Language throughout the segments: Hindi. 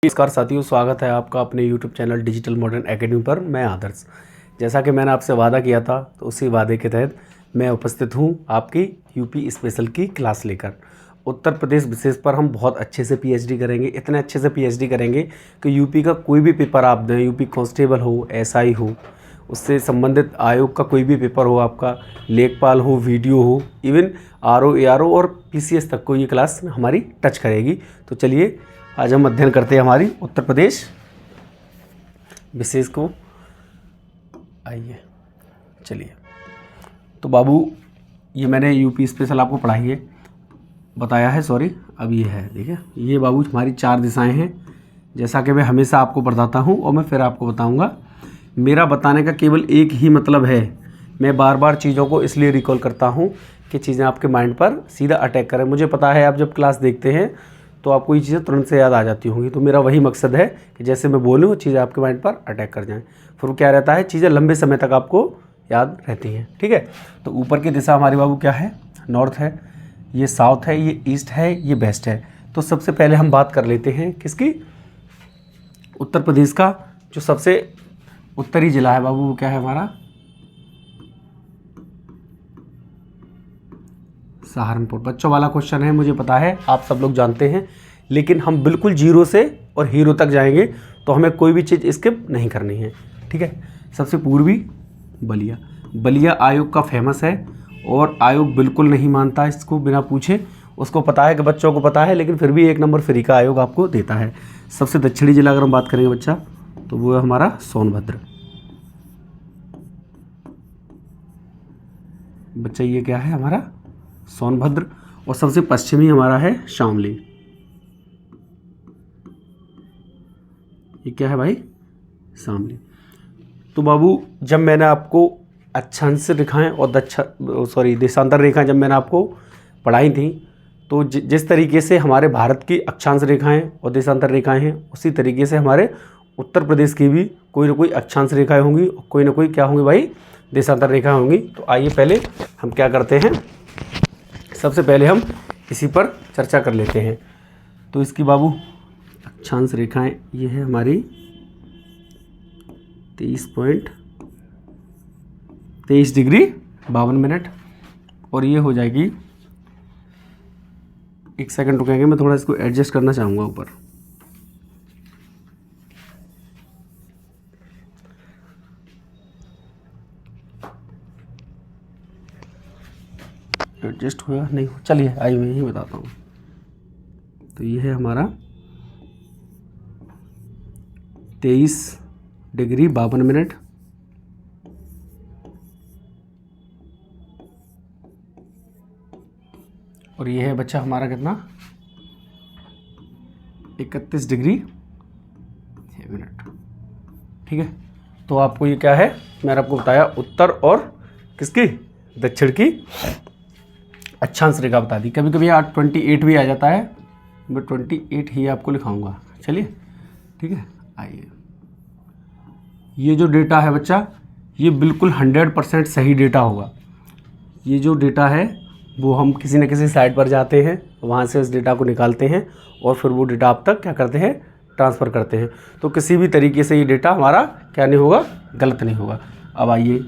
नमस्कार साथियों, स्वागत है आपका अपने YouTube channel digital modern academy पर। मैं आदर्श। जैसा कि मैंने आपसे वादा किया था, तो उसी वादे के तहत मैं उपस्थित हूँ आपकी यूपी स्पेशल की क्लास लेकर। उत्तर प्रदेश विशेष पर हम बहुत अच्छे से पीएचडी करेंगे, इतने अच्छे से पीएचडी करेंगे कि यूपी का कोई भी पेपर आप दें, यूपी कांस्टेबल हो, एसआई हो, उससे संबंधित आयोग का कोई भी पेपर हो, आपका लेखपाल हो, वीडियो हो, इवन आरओ, एआरओ और पीसीएस तक को ये क्लास हमारी टच करेगी। तो चलिए आज हम अध्ययन करते हैं हमारी उत्तर प्रदेश विशेष को। आइए चलिए। तो बाबू, ये मैंने यूपी स्पेशल आपको पढ़ाई है, बताया है, सॉरी। अब ये है, देखिए, ये बाबू हमारी 4 दिशाएं हैं, जैसा कि मैं हमेशा आपको बताता हूँ और मैं फिर आपको बताऊँगा। मेरा बताने का केवल एक ही मतलब है, मैं बार बार चीज़ों को इसलिए रिकॉल करता हूँ कि चीज़ें आपके माइंड पर सीधा अटैक करें। मुझे पता है आप जब क्लास देखते हैं तो आपको ये चीज़ें तुरंत से याद आ जाती होंगी। तो मेरा वही मकसद है कि जैसे मैं बोलूँ वो चीज़ें आपके माइंड पर अटैक कर जाएं। फिर वो क्या रहता है, चीज़ें लंबे समय तक आपको याद रहती हैं। ठीक है। तो ऊपर की दिशा हमारी बाबू क्या है, नॉर्थ है, ये साउथ है, ये ईस्ट है, ये वेस्ट है। तो सबसे पहले हम बात कर लेते हैं किसकी, उत्तर प्रदेश का। जो सबसे उत्तरी जिला है बाबू वो क्या है हमारा, सहारनपुर। बच्चों वाला क्वेश्चन है, मुझे पता है, आप सब लोग जानते हैं, लेकिन हम बिल्कुल जीरो से और हीरो तक जाएंगे, तो हमें कोई भी चीज़ स्किप नहीं करनी है। ठीक है। सबसे पूर्वी बलिया। बलिया आयोग का फेमस है और आयोग बिल्कुल नहीं मानता इसको बिना पूछे। उसको पता है कि बच्चों को पता है, लेकिन फिर भी 1 नंबर फ्री का आयोग आपको देता है। सबसे दक्षिणी जिला अगर हम बात करेंगे बच्चा, तो वो है हमारा सोनभद्र। बच्चा ये क्या है हमारा, सोनभद्र। और सबसे पश्चिमी हमारा है शामली। ये क्या है भाई, शामली। तो बाबू, जब मैंने आपको अक्षांश रेखाएं और देशांतर रेखाएं जब मैंने आपको पढ़ाई थी, तो जिस तरीके से हमारे भारत की अक्षांश रेखाएं और देशांतर रेखाएं हैं, उसी तरीके से हमारे उत्तर प्रदेश की भी कोई ना कोई अक्षांश रेखाएं होंगी और कोई ना कोई क्या होंगी भाई, देशांतर रेखाएं होंगी। तो आइए पहले हम क्या करते हैं, सबसे पहले हम इसी पर चर्चा कर लेते हैं। तो इसकी बाबू अक्षांश रेखाएं ये है हमारी 23.23 डिग्री 52 मिनट, और ये हो जाएगी, 1 सेकंड रुकेंगे, मैं थोड़ा इसको एडजस्ट करना चाहूँगा ऊपर। एडजस्ट हुआ नहीं, चलिए आइए मैं ही बताता हूँ। तो ये है हमारा 23 डिग्री 52 मिनट, और ये है बच्चा हमारा कितना, 31 डिग्री 6 मिनट। ठीक है। तो आपको ये क्या है, मैंने आपको बताया उत्तर और किसकी, दक्षिण की अक्षांश रेखा बता दी। कभी कभी 28 भी आ जाता है, मैं 28 ही आपको लिखाऊंगा। चलिए ठीक है। आइए, ये जो डेटा है बच्चा, ये बिल्कुल 100% सही डेटा होगा। ये जो डेटा है वो हम किसी न किसी साइट पर जाते हैं, वहाँ से उस डेटा को निकालते हैं और फिर वो डेटा आप तक क्या करते हैं, ट्रांसफ़र करते हैं। तो किसी भी तरीके से ये डेटा हमारा क्या नहीं होगा, गलत नहीं होगा। अब आइए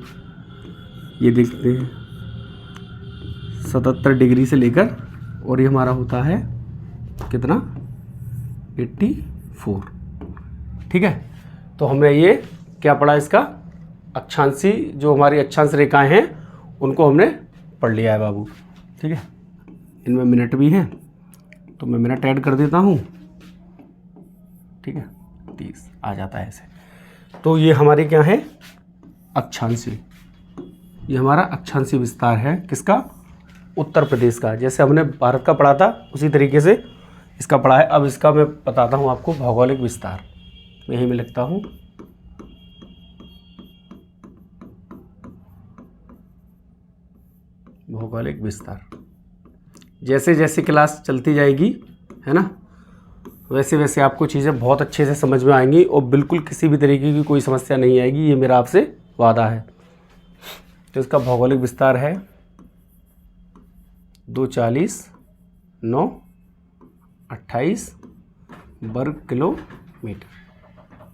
ये देखते हैं, 77 डिग्री से लेकर, और ये हमारा होता है कितना, 84। ठीक है। तो हमने ये क्या पढ़ा, इसका अक्षांशी, जो हमारी अक्षांश रेखाएं हैं उनको हमने पढ़ लिया है बाबू। ठीक है। इनमें मिनट भी हैं, तो मैं मिनट ऐड कर देता हूँ। ठीक है, 30 आ जाता है ऐसे। तो ये हमारे क्या है, अक्षांशी। ये हमारा अक्षांशी विस्तार है किसका, उत्तर प्रदेश का। जैसे हमने भारत का पढ़ा था उसी तरीके से इसका पढ़ा है। अब इसका मैं बताता हूँ आपको भौगोलिक विस्तार। यही मैं लिखता हूँ, भौगोलिक विस्तार। जैसे जैसे क्लास चलती जाएगी, है ना, वैसे वैसे आपको चीज़ें बहुत अच्छे से समझ में आएंगी और बिल्कुल किसी भी तरीके की कोई समस्या नहीं आएगी, ये मेरा आपसे वादा है। तो इसका भौगोलिक विस्तार है 240 9 28 वर्ग किलोमीटर। मीटर।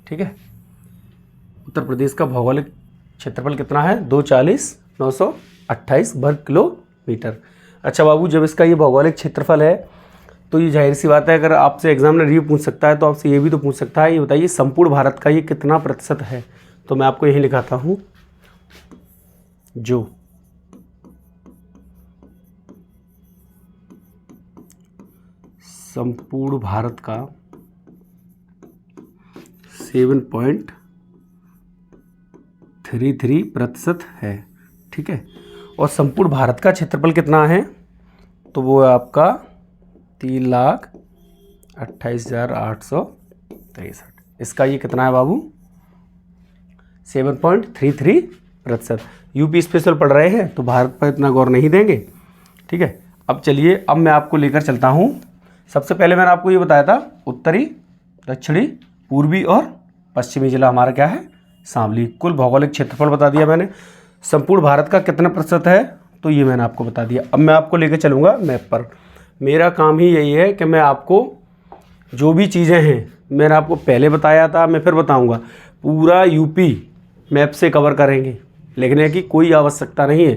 ठीक है, उत्तर प्रदेश का भौगोलिक क्षेत्रफल कितना है? 240,928 वर्ग किलोमीटर। अच्छा बाबू, जब इसका ये भौगोलिक क्षेत्रफल है तो ये जाहिर सी बात है, अगर आपसे एग्जामिनर ये पूछ सकता है तो आपसे ये भी तो पूछ सकता है, ये बताइए संपूर्ण भारत का ये कितना प्रतिशत है? तो मैं आपको यही लिखाता हूँ, जो संपूर्ण भारत का 7.33% है। ठीक है, और संपूर्ण भारत का क्षेत्रफल कितना है? तो वो है आपका 3,28,863। इसका ये कितना है बाबू? 7.33%। यूपी स्पेशल पढ़ रहे हैं तो भारत पर इतना गौर नहीं देंगे। ठीक है, अब चलिए, अब मैं आपको लेकर चलता हूँ। सबसे पहले मैंने आपको ये बताया था उत्तरी, दक्षिणी, पूर्वी और पश्चिमी जिला हमारा क्या है? शामली। कुल भौगोलिक क्षेत्रफल बता दिया मैंने। संपूर्ण भारत का कितना प्रतिशत है? तो ये मैंने आपको बता दिया। अब मैं आपको लेकर चलूँगा मैप पर। मेरा काम ही यही है कि मैं आपको जो भी चीज़ें हैं, मैंने आपको पहले बताया था, मैं फिर बताऊँगा, पूरा यूपी मैप से कवर करेंगे। लिखने की कोई आवश्यकता नहीं है,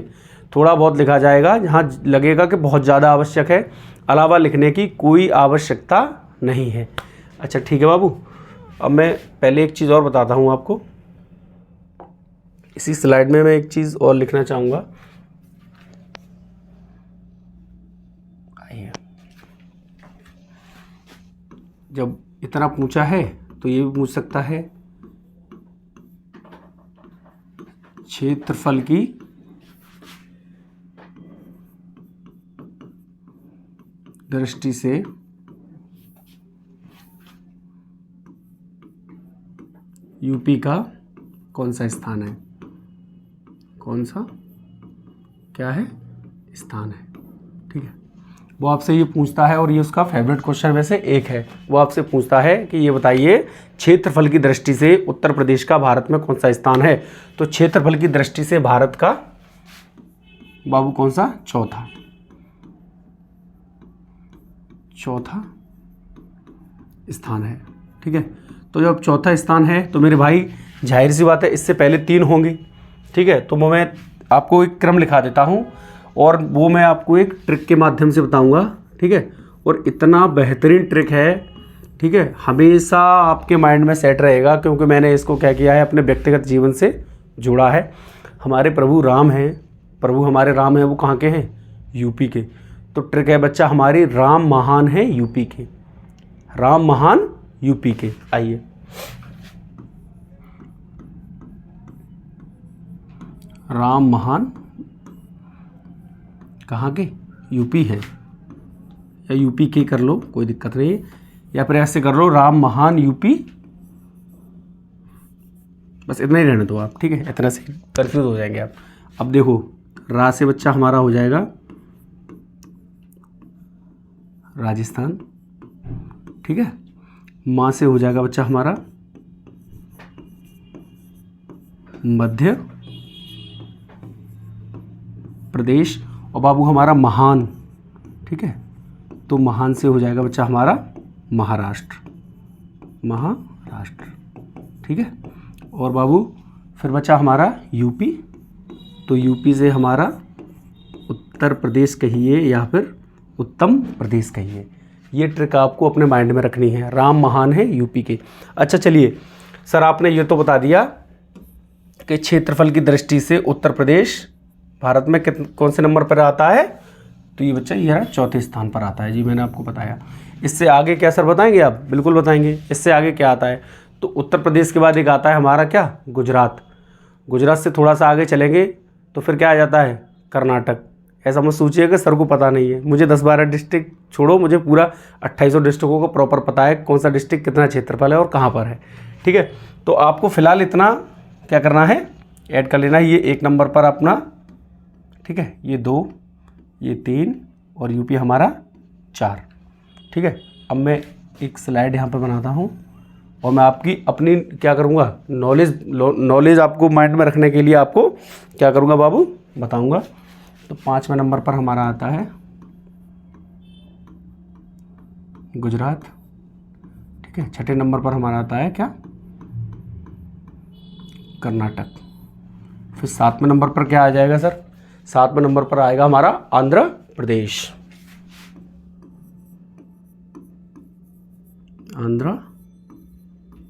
थोड़ा बहुत लिखा जाएगा जहाँ लगेगा कि बहुत ज़्यादा आवश्यक है, अलावा लिखने की कोई आवश्यकता नहीं है। अच्छा ठीक है बाबू, अब मैं पहले एक चीज़ और बताता हूँ आपको। इसी स्लाइड में मैं एक चीज़ और लिखना चाहूँगा। आइए, जब इतना पूछा है तो ये भी पूछ सकता है, क्षेत्रफल की दृष्टि से यूपी का कौन सा स्थान है? कौन सा क्या है? स्थान है। ठीक है, वो आपसे ये पूछता है और ये उसका फेवरेट क्वेश्चन में से एक है। वो आपसे पूछता है कि ये बताइए क्षेत्रफल की दृष्टि से उत्तर प्रदेश का भारत में कौन सा स्थान है? तो क्षेत्रफल की दृष्टि से भारत का बाबू कौन सा? चौथा स्थान है। ठीक है, तो जब चौथा स्थान है तो मेरे भाई जाहिर सी बात है इससे पहले 3 होंगे। ठीक है, तो मैं आपको एक क्रम लिखा देता हूँ और वो मैं आपको एक ट्रिक के माध्यम से बताऊंगा। ठीक है, और इतना बेहतरीन ट्रिक है, ठीक है, हमेशा आपके माइंड में सेट रहेगा, क्योंकि मैंने इसको क्या किया है, अपने व्यक्तिगत जीवन से जोड़ा है। हमारे प्रभु राम हैं, प्रभु हमारे राम हैं, वो कहाँ के हैं? यूपी के। तो ट्रिक है बच्चा हमारी, राम महान है यूपी के, राम महान यूपी के। आइए, राम महान कहाँ के? यूपी है, या यूपी के कर लो, कोई दिक्कत नहीं है, या फिर ऐसे कर लो, राम महान यूपी। बस इतना ही रहने दो आप। ठीक है, इतना से कंफ्यूज हो जाएंगे आप। अब देखो, रा से बच्चा हमारा हो जाएगा राजस्थान। ठीक है, माँ से हो जाएगा बच्चा हमारा मध्य प्रदेश, और बाबू हमारा महान। ठीक है, तो महान से हो जाएगा बच्चा हमारा महाराष्ट्र। ठीक है, और बाबू फिर बच्चा हमारा यूपी, तो यूपी से हमारा उत्तर प्रदेश कहिए या फिर उत्तम प्रदेश कहिए। ये ट्रिक आपको अपने माइंड में रखनी है, राम महान है यूपी के। अच्छा चलिए सर, आपने ये तो बता दिया कि क्षेत्रफल की दृष्टि से उत्तर प्रदेश भारत में कौन से नंबर पर आता है? तो ये बच्चा ये चौथे स्थान पर आता है। जी मैंने आपको बताया। इससे आगे क्या सर बताएंगे आप? बिल्कुल बताएंगे। इससे आगे क्या आता है? तो उत्तर प्रदेश के बाद एक आता है हमारा क्या? गुजरात। गुजरात से थोड़ा सा आगे चलेंगे तो फिर क्या आ जाता है? कर्नाटक। ऐसा मत सोचिए कि सर को पता नहीं है, मुझे 10-12 डिस्ट्रिक्ट छोड़ो, मुझे पूरा 2800 डिस्ट्रिक्टों को प्रॉपर पता है, कौन सा डिस्ट्रिक्ट कितना क्षेत्रफल है और कहाँ पर है। ठीक है, तो आपको फिलहाल इतना क्या करना है, ऐड कर लेना है। ये 1 नंबर पर अपना, ठीक है, ये 2, ये 3 और यूपी हमारा 4। ठीक है, अब मैं एक स्लाइड यहाँ पर बनाता हूँ और मैं आपकी अपनी क्या करूँगा, नॉलेज आपको माइंड में रखने के लिए आपको क्या करूँगा बाबू, बताऊँगा। तो 5वें नंबर पर हमारा आता है गुजरात। ठीक ठीक है। छठे नंबर पर हमारा आता है क्या, कर्नाटक। फिर 7वें नंबर पर क्या आ जाएगा सर, 7वें नंबर पर आएगा हमारा आंध्र प्रदेश। आंध्र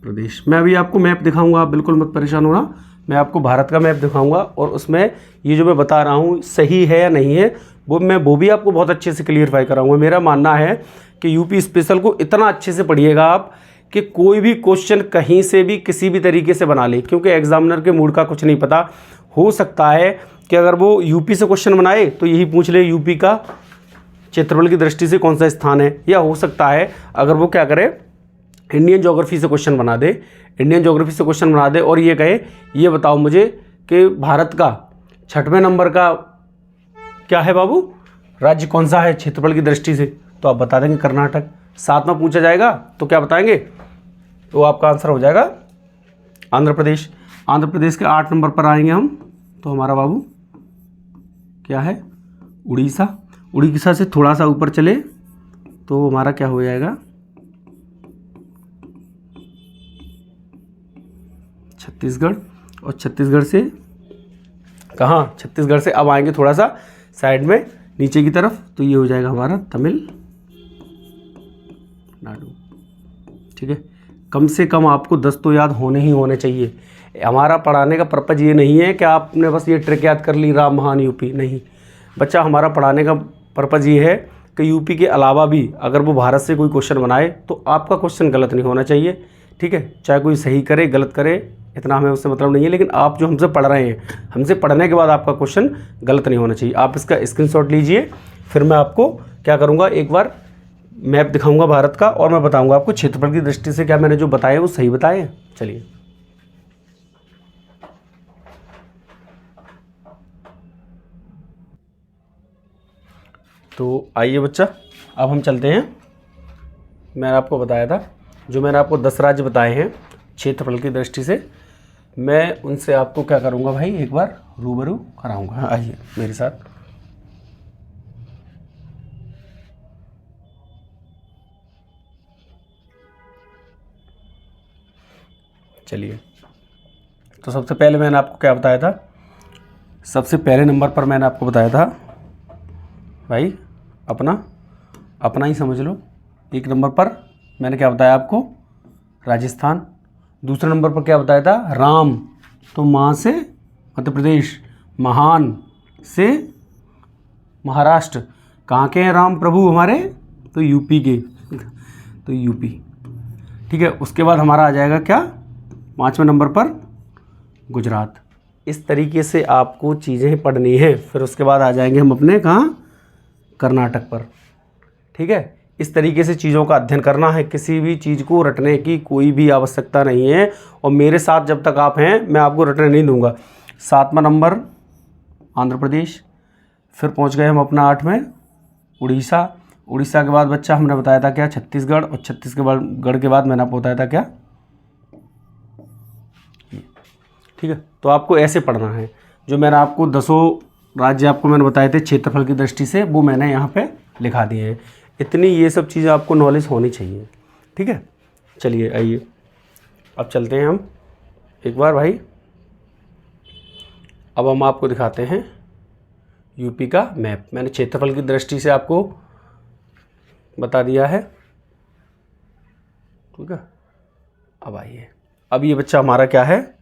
प्रदेश। मैं अभी आपको मैप दिखाऊंगा, आप बिल्कुल मत परेशान होना। मैं आपको भारत का मैप दिखाऊंगा और उसमें ये जो मैं बता रहा हूँ सही है या नहीं है वो भी आपको बहुत अच्छे से क्लियरफाई कराऊंगा। मेरा मानना है कि यूपी स्पेशल को इतना अच्छे से पढ़िएगा आप कि कोई भी क्वेश्चन कहीं से भी किसी भी तरीके से बना ले, क्योंकि एग्जामिनर के मूड का कुछ नहीं पता। हो सकता है कि अगर वो यूपी से क्वेश्चन बनाए तो यही पूछ ले यूपी का क्षेत्रफल की दृष्टि से कौन सा स्थान है, या हो सकता है अगर वो क्या करे इंडियन ज्योग्राफी से क्वेश्चन बना दे, इंडियन ज्योग्राफी से क्वेश्चन बना दे और ये कहे ये बताओ मुझे कि भारत का 6वें नंबर का क्या है बाबू, राज्य कौन सा है क्षेत्रफल की दृष्टि से, तो आप बता देंगे कर्नाटक। 7वां पूछा जाएगा तो क्या बताएंगे, तो आपका आंसर हो जाएगा आंध्र प्रदेश। आंध्र प्रदेश के 8 नंबर पर आएंगे हम, तो हमारा बाबू क्या है, उड़ीसा। उड़ीसा से थोड़ा सा ऊपर चले तो हमारा क्या हो जाएगा, छत्तीसगढ़। और छत्तीसगढ़ से कहाँ, छत्तीसगढ़ से अब आएंगे थोड़ा सा साइड में नीचे की तरफ, तो ये हो जाएगा हमारा तमिलनाडु। ठीक है। कम से कम आपको 10 तो याद होने ही होने चाहिए। हमारा पढ़ाने का पर्पज़ ये नहीं है कि आपने बस ये ट्रिक याद कर ली राम महान यूपी, नहीं बच्चा, हमारा पढ़ाने का पर्पज़ ये है कि यूपी के अलावा भी अगर वो भारत से कोई क्वेश्चन बनाए तो आपका क्वेश्चन गलत नहीं होना चाहिए। ठीक है, चाहे कोई सही करे गलत करे इतना हमें उससे मतलब नहीं है, लेकिन आप जो हमसे पढ़ रहे हैं, हमसे पढ़ने के बाद आपका क्वेश्चन गलत नहीं होना चाहिए। आप इसका स्क्रीनशॉट लीजिए, फिर मैं आपको क्या करूँगा, एक बार मैप दिखाऊंगा भारत का और मैं बताऊंगा आपको क्षेत्रफल की दृष्टि से क्या मैंने जो बताए वो सही बताए हैं। चलिए, तो आइए बच्चा, अब हम चलते हैं। मैंने आपको बताया था, जो मैंने आपको 10 राज्य बताए हैं क्षेत्रफल की दृष्टि से, मैं उनसे आपको क्या करूंगा भाई, एक बार रूबरू कराऊंगा। आइए मेरे साथ। चलिए, तो सबसे पहले मैंने आपको क्या बताया था, सबसे पहले नंबर पर मैंने आपको बताया था भाई अपना ही समझ लो। 1 नंबर पर मैंने क्या बताया आपको, राजस्थान। दूसरे नंबर पर क्या बताया था, राम, तो माँ से मध्य प्रदेश, महान से महाराष्ट्र। कहाँ के हैं राम प्रभु हमारे, तो यूपी के, तो यूपी। ठीक है, उसके बाद हमारा आ जाएगा क्या, 5वें नंबर पर गुजरात। इस तरीके से आपको चीज़ें पढ़नी है। फिर उसके बाद आ जाएंगे हम अपने कहाँ, कर्नाटक पर। ठीक है, इस तरीके से चीज़ों का अध्ययन करना है। किसी भी चीज़ को रटने की कोई भी आवश्यकता नहीं है, और मेरे साथ जब तक आप हैं मैं आपको रटने नहीं दूंगा। 7वां नंबर आंध्र प्रदेश, फिर पहुंच गए हम अपना 8वें उड़ीसा। उड़ीसा के बाद बच्चा हमने बताया था क्या, छत्तीसगढ़। और छत्तीसगढ़ के बाद मैंने आपको बताया था क्या, ठीक है। तो आपको ऐसे पढ़ना है। जो मैंने आपको 10 राज्य आपको मैंने बताए थे क्षेत्रफल की दृष्टि से, वो मैंने यहाँ पे लिखा दिए हैं। इतनी ये सब चीज़ें आपको नॉलेज होनी चाहिए। ठीक है, चलिए आइए अब चलते हैं हम एक बार भाई। अब हम आपको दिखाते हैं यूपी का मैप। मैंने क्षेत्रफल की दृष्टि से आपको बता दिया है। ठीक है, अब आइए, अब ये बच्चा हमारा क्या है,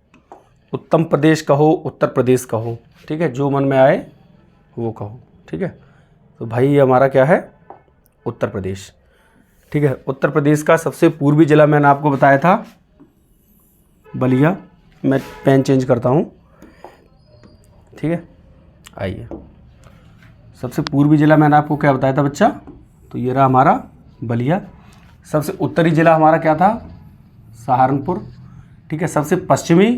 उत्तम प्रदेश कहो उत्तर प्रदेश कहो, ठीक है, जो मन में आए वो कहो। ठीक है, तो भाई ये हमारा क्या है, उत्तर प्रदेश। ठीक है, उत्तर प्रदेश का सबसे पूर्वी जिला मैंने आपको बताया था बलिया। मैं पेन चेंज करता हूँ। ठीक है, आइए, सबसे पूर्वी जिला मैंने आपको क्या बताया था बच्चा, तो ये रहा हमारा बलिया। सबसे उत्तरी जिला हमारा क्या था, सहारनपुर। ठीक है, सबसे पश्चिमी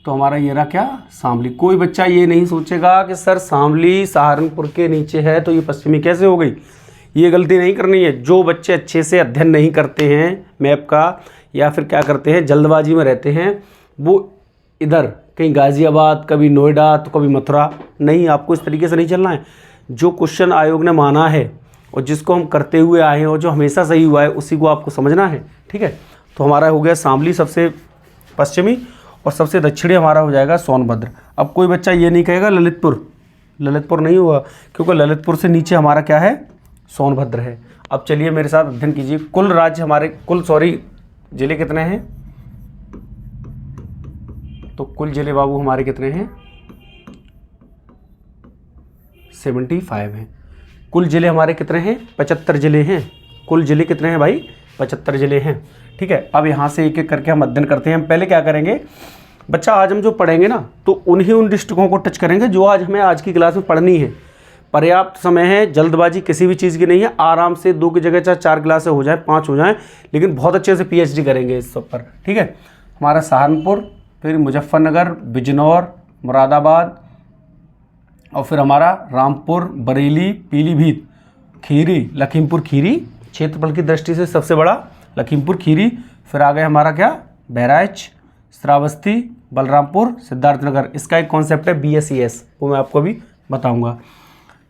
तो हमारा ये रहा क्या, शामली। कोई बच्चा ये नहीं सोचेगा कि सर शामली सहारनपुर के नीचे है तो ये पश्चिमी कैसे हो गई, ये गलती नहीं करनी है। जो बच्चे अच्छे से अध्ययन नहीं करते हैं मैप का, या फिर क्या करते हैं जल्दबाजी में रहते हैं, वो इधर कहीं गाज़ियाबाद, कभी नोएडा तो कभी मथुरा, नहीं, आपको इस तरीके से नहीं चलना है। जो क्वेश्चन आयोग ने माना है और जिसको हम करते हुए आए हैं और जो हमेशा सही हुआ है उसी को आपको समझना है। ठीक है, तो हमारा हो गया शामली सबसे पश्चिमी, और सबसे दक्षिणी हमारा हो जाएगा सोनभद्र। अब कोई बच्चा ये नहीं कहेगा ललितपुर, ललितपुर नहीं हुआ, क्योंकि ललितपुर से नीचे हमारा क्या है, सोनभद्र है। अब चलिए मेरे साथ अध्ययन कीजिए। कुल राज्य हमारे जिले कितने हैं, तो कुल जिले बाबू हमारे कितने हैं, 75 हैं। कुल जिले हमारे कितने हैं, 75 जिले हैं। कुल जिले कितने हैं भाई, 75 जिले हैं। ठीक है, अब यहाँ से एक एक करके हम अध्ययन करते हैं। हम पहले क्या करेंगे बच्चा, आज हम जो पढ़ेंगे ना तो उन डिस्ट्रिक्टों को टच करेंगे जो आज हमें आज की क्लास में पढ़नी है। पर्याप्त समय है, जल्दबाजी किसी भी चीज़ की नहीं है। आराम से 2 की जगह चाहे 4 क्लासें हो जाए, 5 हो जाएं, लेकिन बहुत अच्छे से PhD करेंगे इस सब पर। ठीक है, हमारा सहारनपुर, फिर मुजफ्फरनगर, बिजनौर, मुरादाबाद, और फिर हमारा रामपुर, बरेली, पीलीभीत, खीरी, लखीमपुर खीरी, क्षेत्रफल की दृष्टि से सबसे बड़ा लखीमपुर खीरी। फिर आ गए हमारा क्या, बहराइच, श्रावस्ती, बलरामपुर, सिद्धार्थनगर। इसका एक कॉन्सेप्ट है BSES, वो मैं आपको अभी बताऊंगा।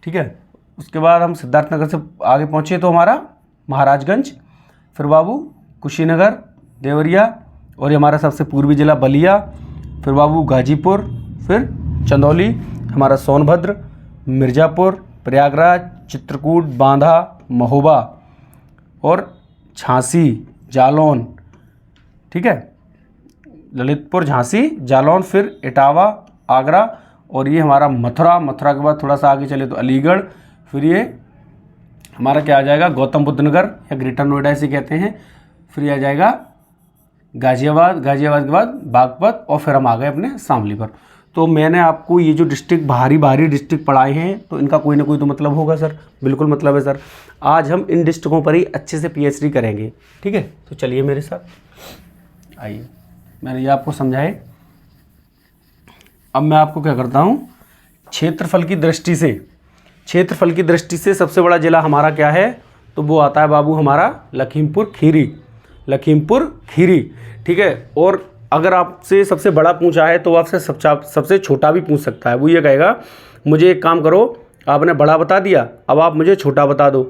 ठीक है, उसके बाद हम सिद्धार्थनगर से आगे पहुँचे तो हमारा महाराजगंज, फिर बाबू कुशीनगर, देवरिया, और ये हमारा सबसे पूर्वी जिला बलिया, फिर बाबू गाजीपुर, फिर चंदौली, हमारा सोनभद्र, मिर्ज़ापुर, प्रयागराज, चित्रकूट, बांधा, महोबा, और झांसी, जालौन। ठीक है, ललितपुर, झांसी, जालौन, फिर इटावा, आगरा, और ये हमारा मथुरा। मथुरा के बाद थोड़ा सा आगे चले तो अलीगढ़, फिर ये हमारा क्या आ जाएगा, गौतम बुद्ध नगर या ग्रेटर नोएडा इसे कहते हैं। फिर ये आ जाएगा गाज़ियाबाद, गाज़ियाबाद के बाद बागपत, और फिर हम आ गए अपने शामली पर। तो मैंने आपको ये जो डिस्ट्रिक्ट भारी डिस्ट्रिक्ट पढ़ाए हैं तो इनका कोई ना कोई तो मतलब होगा सर, बिल्कुल मतलब है सर। आज हम इन डिस्ट्रिक्टों पर ही अच्छे से PhD करेंगे। ठीक है, तो चलिए मेरे साथ आइए, मैंने ये आपको समझाए। अब मैं आपको क्या करता हूँ, क्षेत्रफल की दृष्टि से सबसे बड़ा जिला हमारा क्या है, तो वो आता है बाबू हमारा लखीमपुर खीरी, लखीमपुर खीरी। ठीक है, और अगर आपसे सबसे बड़ा पूछा है तो आपसे सबसे छोटा भी पूछ सकता है। वो ये कहेगा मुझे एक काम करो, आपने बड़ा बता दिया, अब आप मुझे छोटा बता दो।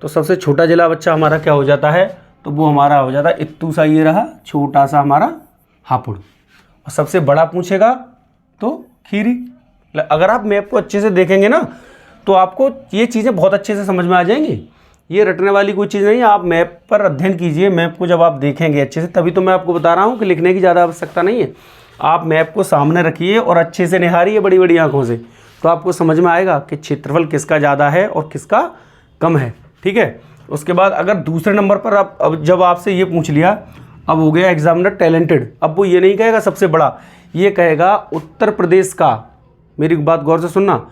तो सबसे छोटा जिला बच्चा हमारा क्या हो जाता है, तो वो हमारा हो जाता है इत्तू सा, ये रहा छोटा सा हमारा हापुड़। और सबसे बड़ा पूछेगा तो खीरी। अगर आप मैप को अच्छे से देखेंगे ना तो आपको ये चीज़ें बहुत अच्छे से समझ में आ जाएंगी। ये रटने वाली कोई चीज़ नहीं है, आप मैप पर अध्ययन कीजिए। मैप को जब आप देखेंगे अच्छे से, तभी तो मैं आपको बता रहा हूँ कि लिखने की ज़्यादा आवश्यकता नहीं है। आप मैप को सामने रखिए और अच्छे से निहारिए बड़ी बड़ी आँखों से, तो आपको समझ में आएगा कि क्षेत्रफल किसका ज़्यादा है और किसका कम है। ठीक है, उसके बाद अगर दूसरे नंबर पर अब जब आपसे ये पूछ लिया, अब हो गया एग्जामिनर टैलेंटेड। अब वो ये नहीं कहेगा सबसे बड़ा, ये कहेगा उत्तर प्रदेश का, मेरी बात गौर से सुनना,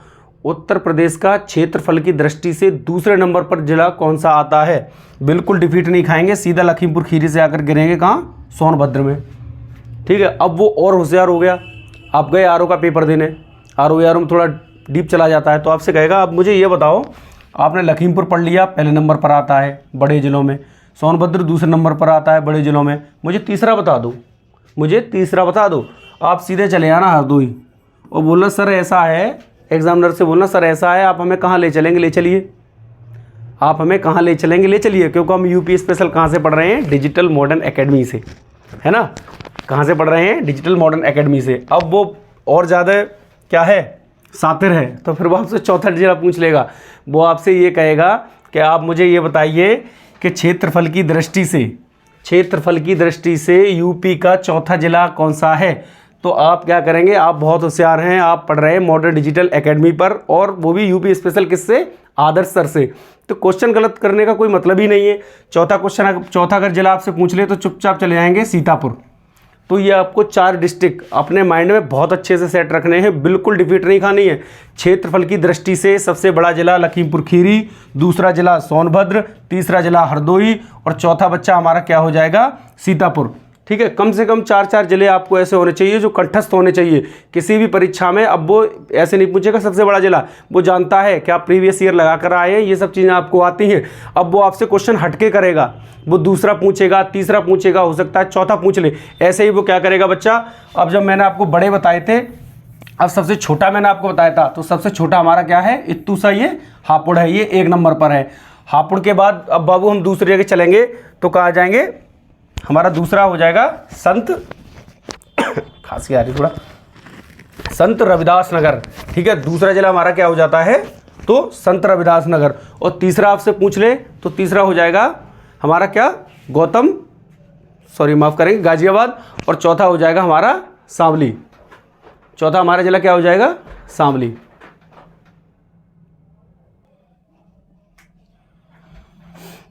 उत्तर प्रदेश का क्षेत्रफल की दृष्टि से दूसरे नंबर पर जिला कौन सा आता है। बिल्कुल डिफीट नहीं खाएंगे, सीधा लखीमपुर खीरी से आकर गिरेंगे कहाँ, सोनभद्र में। ठीक है, अब वो और होशियार हो गया। आप गए RO का पेपर देने, RO में थोड़ा डीप चला जाता है, तो आपसे कहेगा अब मुझे ये बताओ, आपने लखीमपुर पढ़ लिया, पहले नंबर पर आता है बड़े ज़िलों में, सोनभद्र दूसरे नंबर पर आता है बड़े ज़िलों में, मुझे तीसरा बता दो, मुझे तीसरा बता दो। आप सीधे चले आना हरदोई और बोलना सर ऐसा है, एग्जामिनर से बोलना सर ऐसा है, आप हमें कहाँ ले चलेंगे, ले चलिए, आप हमें कहाँ ले चलेंगे, ले चलिए। क्योंकि हम यूपी स्पेशल कहाँ से पढ़ रहे हैं, डिजिटल मॉडर्न एकेडमी से, है ना। कहाँ से पढ़ रहे हैं, डिजिटल मॉडर्न एकेडमी से। अब वो और ज़्यादा क्या है, सातिर है, तो फिर वो आपसे चौथा जिला पूछ लेगा। वो आपसे ये कहेगा कि आप मुझे ये बताइए कि क्षेत्रफल की दृष्टि से यूपी का चौथा जिला कौन सा है। तो आप क्या करेंगे, आप बहुत होशियार हैं, आप पढ़ रहे हैं मॉडर्न डिजिटल एकेडमी पर, और वो भी यूपी स्पेशल किससे, आदर्श सर से। तो क्वेश्चन गलत करने का कोई मतलब ही नहीं है। चौथा अगर जिला आपसे पूछ ले तो चुपचाप चले जाएंगे सीतापुर। तो ये आपको 4 डिस्ट्रिक्ट अपने माइंड में बहुत अच्छे से सेट रखने हैं, बिल्कुल डिफीट नहीं खानी है। क्षेत्रफल की दृष्टि से सबसे बड़ा जिला लखीमपुर खीरी, दूसरा जिला सोनभद्र, तीसरा जिला हरदोई, और चौथा बच्चा हमारा क्या हो जाएगा, सीतापुर। ठीक है, कम से कम 4 जिले आपको ऐसे होने चाहिए जो कंठस्थ होने चाहिए किसी भी परीक्षा में। अब वो ऐसे नहीं पूछेगा सबसे बड़ा जिला, वो जानता है कि आप प्रीवियस ईयर लगा कर आए हैं, ये सब चीज़ें आपको आती हैं। अब वो आपसे क्वेश्चन हटके करेगा, वो दूसरा पूछेगा, तीसरा पूछेगा, हो सकता है चौथा पूछ ले। ऐसे ही वो क्या करेगा बच्चा, अब जब मैंने आपको बड़े बताए थे, अब सबसे छोटा मैंने आपको बताया था, तो सबसे छोटा हमारा क्या है, इत्तू सा, ये हापुड़ है, ये 1 नंबर पर है। हापुड़ के बाद अब बाबू हम दूसरी जगह चलेंगे तो कहाँ जाएंगे, हमारा दूसरा हो जाएगा संत खांसी आ रही थोड़ा, संत रविदास नगर। ठीक है, दूसरा जिला हमारा क्या हो जाता है, तो संत रविदास नगर। और तीसरा आपसे पूछ ले तो तीसरा हो जाएगा हमारा क्या, माफ़ करेंगे, गाजियाबाद। और चौथा हो जाएगा हमारा शामली। चौथा हमारा जिला क्या हो जाएगा, शामली।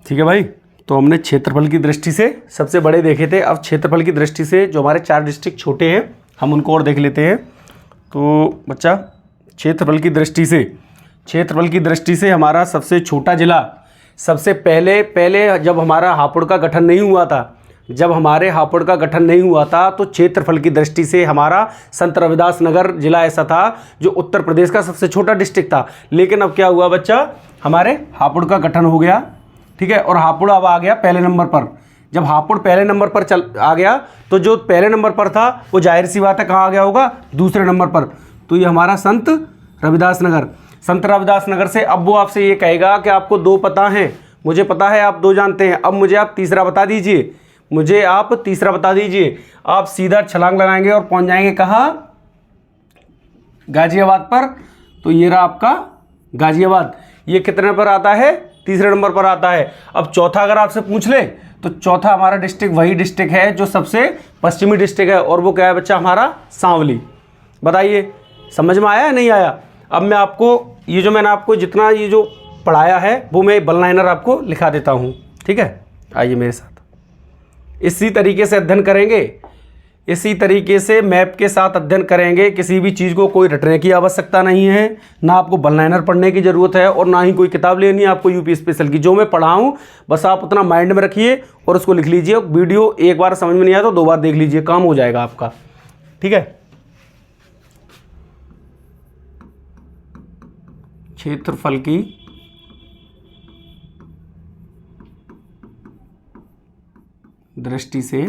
ठीक है भाई, तो हमने क्षेत्रफल की दृष्टि से सबसे बड़े देखे थे। अब क्षेत्रफल की दृष्टि से जो हमारे 4 डिस्ट्रिक्ट छोटे हैं हम उनको और देख लेते हैं। तो बच्चा क्षेत्रफल की दृष्टि से हमारा सबसे छोटा जिला, सबसे पहले जब हमारा हापुड़ का गठन नहीं हुआ था, तो क्षेत्रफल की दृष्टि से हमारा संत रविदास नगर जिला ऐसा था जो उत्तर प्रदेश का सबसे छोटा डिस्ट्रिक्ट था। लेकिन अब क्या हुआ बच्चा, हमारे हापुड़ का गठन हो गया। ठीक है, और हापुड़ अब आ गया पहले नंबर पर। जब हापुड़ पहले नंबर पर आ गया तो जो पहले नंबर पर था वो जाहिर सी बात है कहाँ आ गया होगा, दूसरे नंबर पर। तो ये हमारा संत रविदास नगर से अब वो आपसे ये कहेगा कि आपको 2 पता हैं, मुझे पता है आप 2 जानते हैं, अब मुझे आप तीसरा बता दीजिए। आप सीधा छलांग लगाएंगे और पहुंच जाएंगे कहाँ, गाजियाबाद पर। तो ये रहा आपका गाजियाबाद, ये कितने पर आता है, तीसरे नंबर पर आता है। अब चौथा अगर आपसे पूछ ले तो चौथा हमारा डिस्ट्रिक्ट वही डिस्ट्रिक्ट है जो सबसे पश्चिमी डिस्ट्रिक्ट है, और वो क्या है बच्चा, हमारा शामली। बताइए समझ में आया या नहीं आया। अब मैं आपको ये जो मैंने आपको जितना ये जो पढ़ाया है वो मैं वन लाइनर आपको लिखा देता हूँ। ठीक है, आइए मेरे साथ, इसी तरीके से अध्ययन करेंगे, इसी तरीके से मैप के साथ अध्ययन करेंगे। किसी भी चीज़ को कोई रटने की आवश्यकता नहीं है, ना आपको वन लाइनर पढ़ने की ज़रूरत है और ना ही कोई किताब लेनी है आपको यूपी स्पेशल की। जो मैं पढ़ाऊँ बस आप उतना माइंड में रखिए और उसको लिख लीजिए। वीडियो एक बार समझ में नहीं आया तो 2 बार देख लीजिए, काम हो जाएगा आपका। ठीक है, क्षेत्रफल की दृष्टि से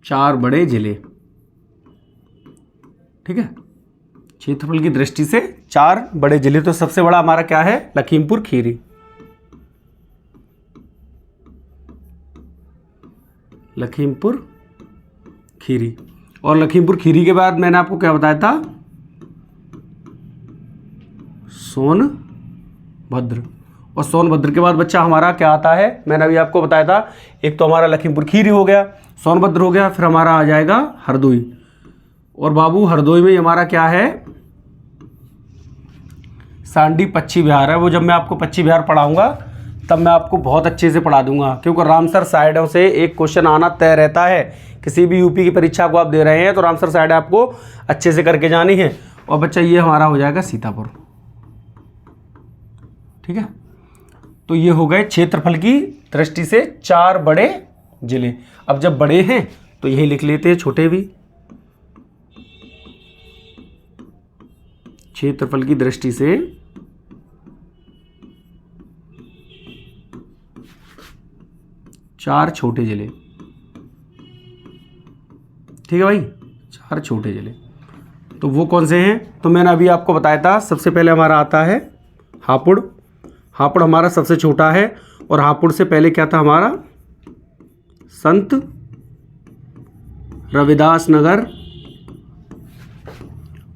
4 बड़े जिले। ठीक है, क्षेत्रफल की दृष्टि से 4 बड़े जिले। तो सबसे बड़ा हमारा क्या है, लखीमपुर खीरी। और लखीमपुर खीरी के बाद मैंने आपको क्या बताया था, सोनभद्र। और सोनभद्र के बाद बच्चा हमारा क्या आता है, मैंने अभी आपको बताया था, एक तो हमारा लखीमपुर खीरी हो गया, सोनभद्र हो गया, फिर हमारा आ जाएगा हरदोई। और बाबू हरदोई में हमारा क्या है, सांडी पच्छी बिहार है। वो जब मैं आपको पच्छी बिहार पढ़ाऊंगा तब मैं आपको बहुत अच्छे से पढ़ा दूंगा, क्योंकि रामसर साइडों से एक क्वेश्चन आना तय रहता है। किसी भी यूपी की परीक्षा को आप दे रहे हैं तो रामसर साइड आपको अच्छे से करके जानी है। और बच्चा ये हमारा हो जाएगा सीतापुर। ठीक है, तो ये हो गए क्षेत्रफल की दृष्टि से 4 बड़े जिले। अब जब बड़े हैं तो यही लिख लेते हैं छोटे भी। क्षेत्रफल की दृष्टि से 4 छोटे जिले। ठीक है भाई, 4 छोटे जिले। तो वो कौन से हैं, तो मैंने अभी आपको बताया था। सबसे पहले हमारा आता है हापुड़। हापुड़ हमारा सबसे छोटा है, और हापुड़ से पहले क्या था हमारा, संत रविदास नगर।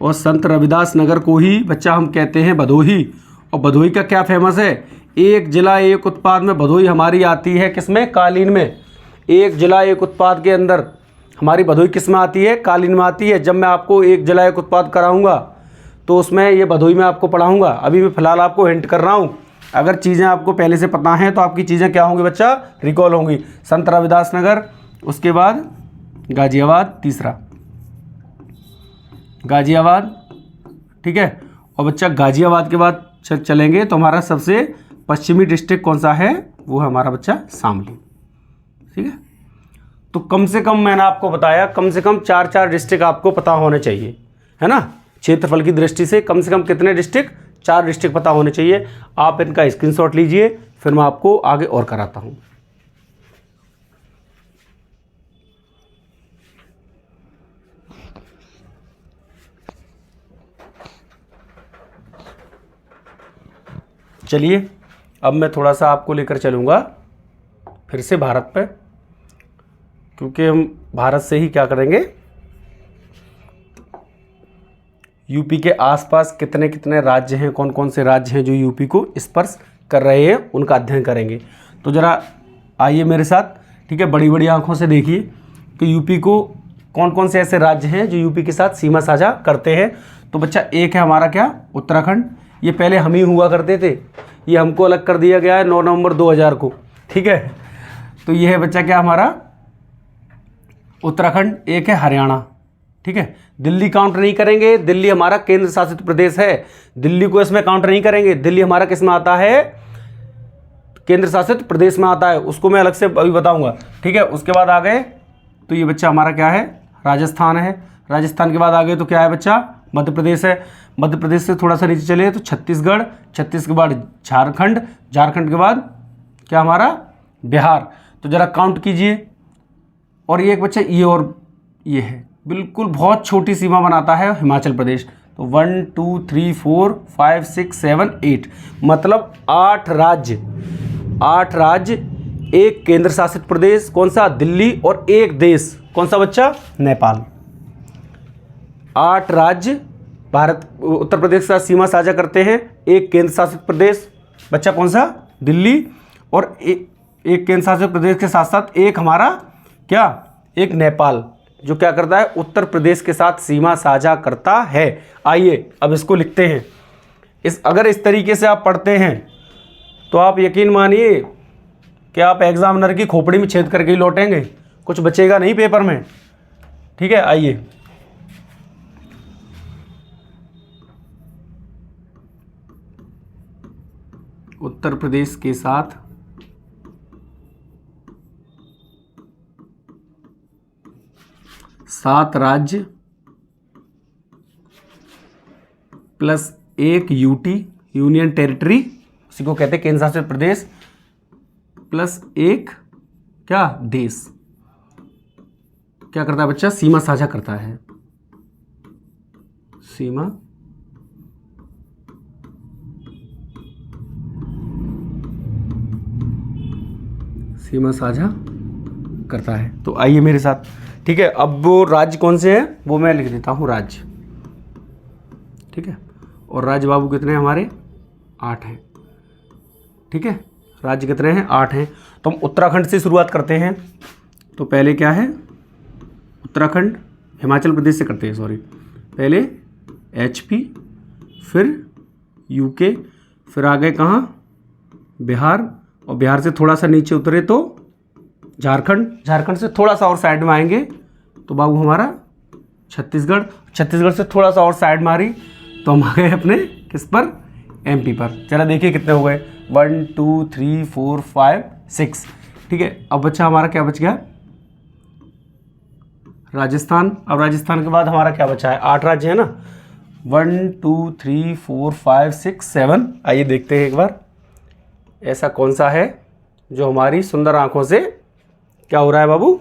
और संत रविदास नगर को ही बच्चा हम कहते हैं भदोही। और भदोही का क्या फेमस है, एक जिला एक उत्पाद में भदोही हमारी आती है, किसमें, कालीन में। एक जिला एक उत्पाद के अंदर हमारी भदोही किस में आती है, कालीन में आती है। जब मैं आपको एक जिला एक उत्पाद कराऊंगा तो उसमें ये भदोही में आपको पढ़ाऊंगा। अभी मैं फिलहाल आपको हिंट कर रहा हूँ। अगर चीज़ें आपको पहले से पता हैं तो आपकी चीज़ें क्या होंगी बच्चा, रिकॉल होंगी। संत रविदास नगर, उसके बाद गाजियाबाद, तीसरा गाजियाबाद। ठीक है, और बच्चा गाजियाबाद के बाद चलेंगे तो हमारा सबसे पश्चिमी डिस्ट्रिक्ट कौन सा है, वो है हमारा बच्चा शामली। ठीक है, तो कम से कम मैंने आपको बताया, कम से कम 4 डिस्ट्रिक्ट आपको पता होने चाहिए, है ना। क्षेत्रफल की दृष्टि से कम कितने डिस्ट्रिक्ट, 4 डिस्ट्रिक्ट पता होने चाहिए। आप इनका स्क्रीनशॉट लीजिए, फिर मैं आपको आगे और कराता हूँ। चलिए अब मैं थोड़ा सा आपको लेकर चलूँगा फिर से भारत पे, क्योंकि हम भारत से ही क्या करेंगे, यूपी के आसपास कितने कितने राज्य हैं, कौन कौन से राज्य हैं जो यूपी को स्पर्श कर रहे हैं, उनका अध्ययन करेंगे। तो ज़रा आइए मेरे साथ, ठीक है, बड़ी बड़ी आंखों से देखिए कि यूपी को कौन कौन से ऐसे राज्य हैं जो यूपी के साथ सीमा साझा करते हैं। तो बच्चा एक है हमारा क्या, उत्तराखंड। ये पहले हम ही हुआ करते थे, ये हमको अलग कर दिया गया है 9 नवंबर 2000 को, ठीक है। तो ये है बच्चा क्या हमारा उत्तराखंड। एक है हरियाणा, ठीक है। दिल्ली काउंट नहीं करेंगे, दिल्ली हमारा केंद्र शासित प्रदेश है, दिल्ली को इसमें काउंट नहीं करेंगे। दिल्ली हमारा किस में आता है, केंद्र शासित प्रदेश में आता है, उसको मैं अलग से अभी बताऊंगा, ठीक है। उसके बाद आ गए तो ये बच्चा हमारा क्या है, राजस्थान है। राजस्थान के बाद आ गए तो क्या है बच्चा, मध्य प्रदेश है। मध्य प्रदेश से थोड़ा सा नीचे चले तो छत्तीसगढ़, छत्तीसगढ़ के बाद झारखंड, झारखंड के बाद क्या हमारा बिहार। तो जरा काउंट कीजिए। और ये एक बच्चा ये और ये है, बिल्कुल बहुत छोटी सीमा बनाता है हिमाचल प्रदेश। तो 1 2 3 4 5 6 7 8 मतलब 8 राज्य, 8 राज्य, एक केंद्र शासित प्रदेश कौन सा, दिल्ली, और एक देश कौन सा बच्चा, नेपाल। 8 राज्य भारत उत्तर प्रदेश के साथ सीमा साझा करते हैं, एक केंद्र शासित प्रदेश बच्चा कौन सा, दिल्ली, और एक केंद्र शासित प्रदेश के साथ साथ एक हमारा क्या, एक नेपाल, जो क्या करता है, उत्तर प्रदेश के साथ सीमा साझा करता है। आइए अब इसको लिखते हैं। अगर इस तरीके से आप पढ़ते हैं तो आप यकीन मानिए कि आप एग्जामिनर की खोपड़ी में छेद करके ही लौटेंगे, कुछ बचेगा नहीं पेपर में, ठीक है। आइए उत्तर प्रदेश के साथ सात राज्य प्लस एक यूटी, यूनियन टेरिटरी, उसी को कहते हैं केंद्र शासित प्रदेश, प्लस एक क्या, देश, क्या करता है बच्चा, सीमा साझा करता है, सीमा साझा करता है। तो आइए मेरे साथ, ठीक है। अब वो राज्य कौन से हैं वो मैं लिख देता हूँ, राज्य, ठीक है। और राज्य बाबू कितने हैं हमारे, 8 हैं, ठीक है। राज्य कितने हैं, 8 हैं। तो हम उत्तराखंड से शुरुआत करते हैं। तो पहले क्या है, उत्तराखंड, हिमाचल प्रदेश से करते हैं, सॉरी, पहले HP, फिर यूके, फिर आ गए कहाँ, बिहार, और बिहार से थोड़ा सा नीचे उतरे तो झारखंड, झारखंड से थोड़ा सा और साइड में आएंगे तो बाबू हमारा छत्तीसगढ़, छत्तीसगढ़ से थोड़ा सा और साइड मारी तो हम आ गए अपने किस पर, MP पर। चला देखिए कितने हो गए, 1 2 3 4 5 6, ठीक है। अब बच्चा हमारा क्या बच गया, राजस्थान। अब राजस्थान के बाद हमारा क्या बचा है, 8 राज्य है ना, 1 2 3 4 5 6 7। आइए देखते हैं एक बार ऐसा कौन सा है जो हमारी सुंदर आंखों से क्या हो रहा है बाबू,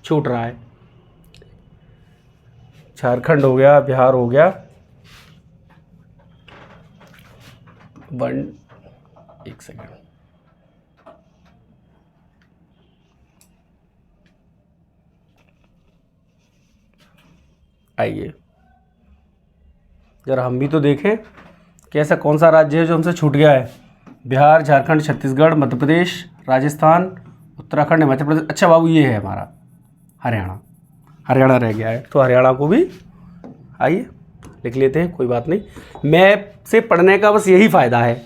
छूट रहा है। झारखंड हो गया, बिहार हो गया, एक सेकेंड, आइए जरा हम भी तो देखें कि ऐसा कौन सा राज्य है जो हमसे छूट गया है। बिहार, झारखंड, छत्तीसगढ़, मध्य प्रदेश, राजस्थान, उत्तराखंड, हिमाचल प्रदेश। अच्छा बाबू ये है हमारा हरियाणा, हरियाणा रह गया है, तो हरियाणा को भी आइए लिख लेते हैं, कोई बात नहीं। मैप से पढ़ने का बस यही फ़ायदा है,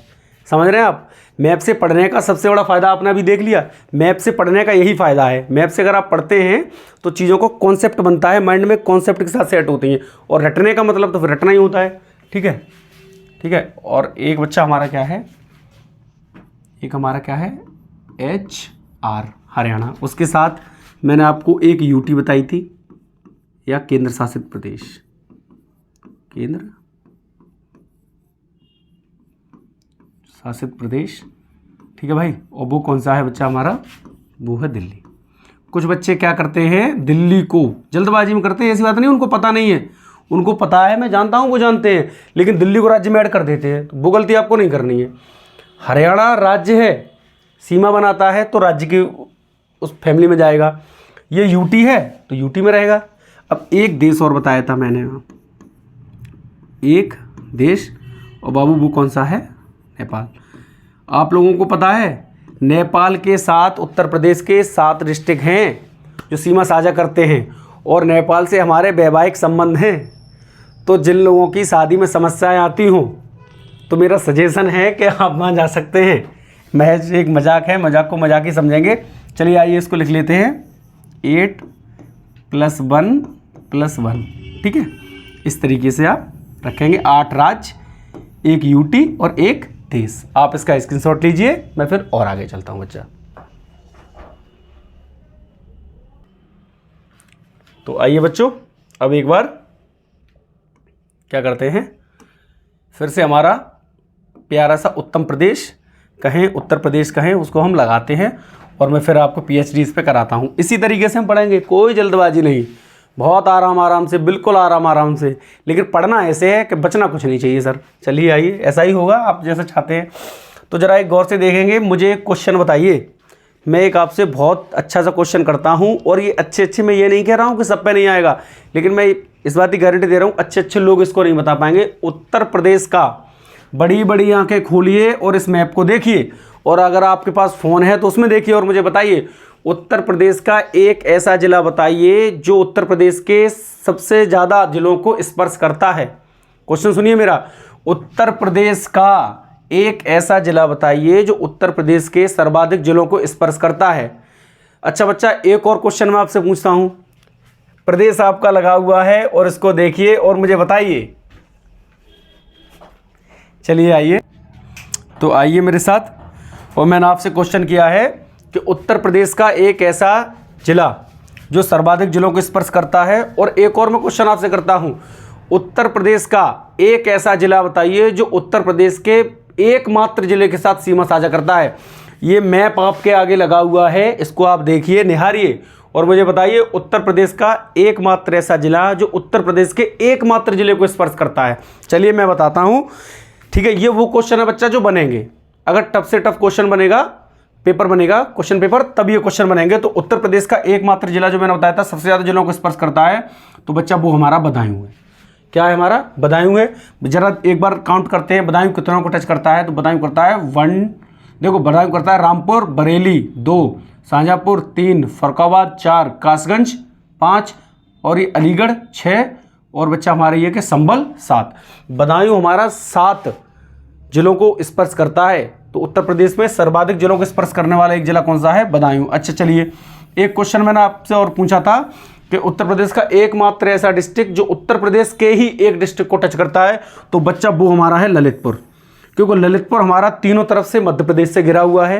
समझ रहे हैं आप। मैप से पढ़ने का सबसे बड़ा फ़ायदा आपने अभी देख लिया, मैप से पढ़ने का यही फ़ायदा है। मैप से अगर आप पढ़ते हैं तो चीज़ों को कॉन्सेप्ट बनता है, माइंड में कॉन्सेप्ट के साथ सेट होती हैं, और रटने का मतलब तो फिर रटना ही होता है, ठीक है, ठीक है। और एक बच्चा हमारा क्या है, एक हमारा क्या है, HR, हरियाणा। उसके साथ मैंने आपको एक UT बताई थी, या केंद्र शासित प्रदेश, केंद्र शासित प्रदेश, ठीक है भाई। और वो कौन सा है बच्चा हमारा, वो है दिल्ली। कुछ बच्चे क्या करते हैं, दिल्ली को जल्दबाजी में करते हैं, ऐसी बात नहीं, उनको पता नहीं है, उनको पता है, मैं जानता हूँ वो जानते हैं, लेकिन दिल्ली को राज्य में ऐड कर देते हैं। तो वो गलती आपको नहीं करनी है। हरियाणा राज्य है, सीमा बनाता है तो राज्य की उस फैमिली में जाएगा। ये यूटी है तो यूटी में रहेगा। अब एक देश और बताया था मैंने, एक देश, और बाबू वो कौन सा है? नेपाल। आप लोगों को पता है नेपाल के साथ उत्तर प्रदेश के 7 डिस्ट्रिक्ट हैं जो सीमा साझा करते हैं, और नेपाल से हमारे वैवाहिक संबंध हैं। तो जिन लोगों की शादी में समस्याएं आती हों तो मेरा सजेशन है कि आप वहाँ जा सकते हैं। महज एक मजाक है, मजाक को मजाक ही समझेंगे। चलिए आइए इसको लिख लेते हैं, 8 + 1 + 1, ठीक है। इस तरीके से आप रखेंगे, 8 राज्य, 1 यूटी और 1 देश। आप इसका स्क्रीनशॉट लीजिए, मैं फिर और आगे चलता हूँ बच्चा। तो आइए बच्चों, अब एक बार क्या करते हैं, फिर से हमारा प्यारा सा उत्तम प्रदेश कहें, उत्तर प्रदेश कहें, उसको हम लगाते हैं और मैं फिर आपको पीएचडी इस पे कराता हूँ। इसी तरीके से हम पढ़ेंगे, कोई जल्दबाजी नहीं, बहुत आराम से, बिल्कुल आराम से, लेकिन पढ़ना ऐसे है कि बचना कुछ नहीं चाहिए सर। चलिए आइए, ऐसा ही होगा आप जैसा चाहते हैं। तो ज़रा एक गौर से देखेंगे, मुझे एक क्वेश्चन बताइए। मैं एक आपसे बहुत अच्छा सा क्वेश्चन करता हूँ, और ये अच्छे मैं ये नहीं कह रहा हूँ कि सब पे नहीं आएगा, लेकिन मैं इस बात की गारंटी दे रहा हूँ अच्छे लोग इसको नहीं बता पाएंगे। उत्तर प्रदेश का बड़ी बड़ी आंखें खोलिए और इस मैप को देखिए, और अगर आपके पास फ़ोन है तो उसमें देखिए और मुझे बताइए, उत्तर प्रदेश का एक ऐसा ज़िला बताइए जो उत्तर प्रदेश के सबसे ज़्यादा ज़िलों को स्पर्श करता है। क्वेश्चन सुनिए मेरा, उत्तर प्रदेश का एक ऐसा ज़िला बताइए जो उत्तर प्रदेश के सर्वाधिक ज़िलों को स्पर्श करता है। अच्छा बच्चा, एक और क्वेश्चन मैं आपसे पूछता हूँ। प्रदेश आपका लगा हुआ है और इसको देखिए और मुझे बताइए। चलिए आइए, तो आइए मेरे साथ, और मैंने आपसे क्वेश्चन किया है कि उत्तर प्रदेश का एक ऐसा जिला जो सर्वाधिक जिलों को स्पर्श करता है, और एक और मैं क्वेश्चन आपसे करता हूं, उत्तर प्रदेश का एक ऐसा जिला बताइए जो उत्तर प्रदेश के एकमात्र जिले के साथ सीमा साझा करता है। ये मैप आपके आगे लगा हुआ है, इसको आप देखिए, निहारिए और मुझे बताइए उत्तर प्रदेश का एकमात्र ऐसा जिला जो उत्तर प्रदेश के एकमात्र जिले को स्पर्श करता है। चलिए मैं बताता हूँ, ठीक है। ये वो क्वेश्चन है बच्चा जो बनेंगे, अगर टफ से टफ क्वेश्चन बनेगा, पेपर बनेगा, क्वेश्चन पेपर, तब ये क्वेश्चन बनेंगे। तो उत्तर प्रदेश का एकमात्र जिला जो मैंने बताया था सबसे ज़्यादा जिलों को स्पर्श करता है, तो बच्चा वो हमारा बदायूं है। क्या है हमारा? बदायूं है। जरा एक बार काउंट करते हैं, बदायूं कितनों को टच करता है। तो बदायूं करता है 1, देखो बदायूं करता है रामपुर बरेली 2, शाहजहाँपुर 3, फरुखाबाद 4, कासगंज 5, और ये अलीगढ़ 6, और बच्चा हमारे ये कि संभल 7। बदायूं हमारा 7 जिलों को स्पर्श करता है। तो उत्तर प्रदेश में सर्वाधिक जिलों को स्पर्श करने वाला एक जिला कौन सा है? बदायूं। अच्छा चलिए, एक क्वेश्चन मैंने आपसे और पूछा था कि उत्तर प्रदेश का एकमात्र ऐसा डिस्ट्रिक्ट जो उत्तर प्रदेश के ही एक डिस्ट्रिक्ट को टच करता है, तो बच्चा वो हमारा है ललितपुर। क्योंकि ललितपुर हमारा तीनों तरफ से मध्य प्रदेश से घिरा हुआ है।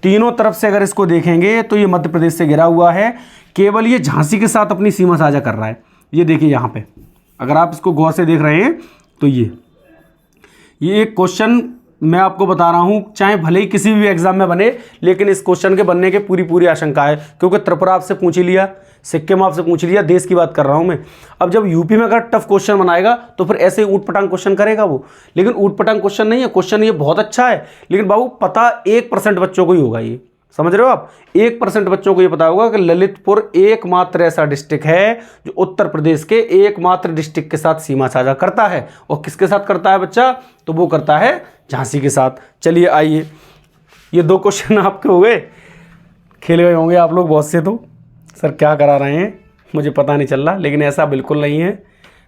तीनों तरफ से अगर इसको देखेंगे तो ये मध्य प्रदेश से घिरा हुआ है, केवल ये झांसी के साथ अपनी सीमा साझा कर रहा है। ये देखिए यहाँ पे, अगर आप इसको गौर से देख रहे हैं तो ये एक क्वेश्चन मैं आपको बता रहा हूँ, चाहे भले ही किसी भी एग्जाम में बने, लेकिन इस क्वेश्चन के बनने के पूरी आशंका है। क्योंकि त्रिपुरा आपसे पूछ ही लिया, सिक्किम आपसे पूछ लिया, देश की बात कर रहा हूँ मैं। अब जब यूपी में अगर टफ क्वेश्चन बनाएगा तो फिर ऐसे ही ऊट पटांग क्वेश्चन करेगा वो, लेकिन ऊट पटांग क्वेश्चन नहीं है, क्वेश्चन ये बहुत अच्छा है। लेकिन बाबू पता 1% बच्चों को ही होगा, ये समझ रहे हो आप? 1% बच्चों को ये पता होगा कि ललितपुर एकमात्र ऐसा डिस्ट्रिक्ट है जो उत्तर प्रदेश के एकमात्र डिस्ट्रिक्ट के साथ सीमा साझा करता है। और किसके साथ करता है बच्चा? तो वो करता है झांसी के साथ। चलिए आइए, ये 2 क्वेश्चन आपके हो गए। खेल गए होंगे आप लोग बहुत से, तो सर क्या करा रहे हैं मुझे पता नहीं चल रहा, लेकिन ऐसा बिल्कुल नहीं है।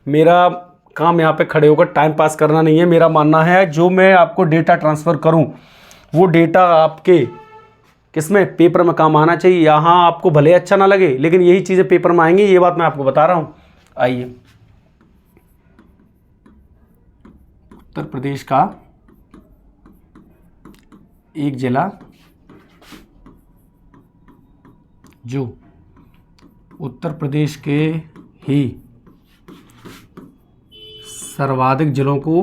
मेरा काम यहाँ पे खड़े होकर टाइम पास करना नहीं है। मेरा मानना है जो मैं आपको डेटा ट्रांसफ़र करूँ वो डेटा आपके किसमें? पेपर में काम आना चाहिए। यहाँ आपको भले अच्छा ना लगे, लेकिन यही चीज़ें पेपर में आएंगी, ये बात मैं आपको बता रहा हूँ। आइए, उत्तर प्रदेश का एक जिला जो उत्तर प्रदेश के ही सर्वाधिक जिलों को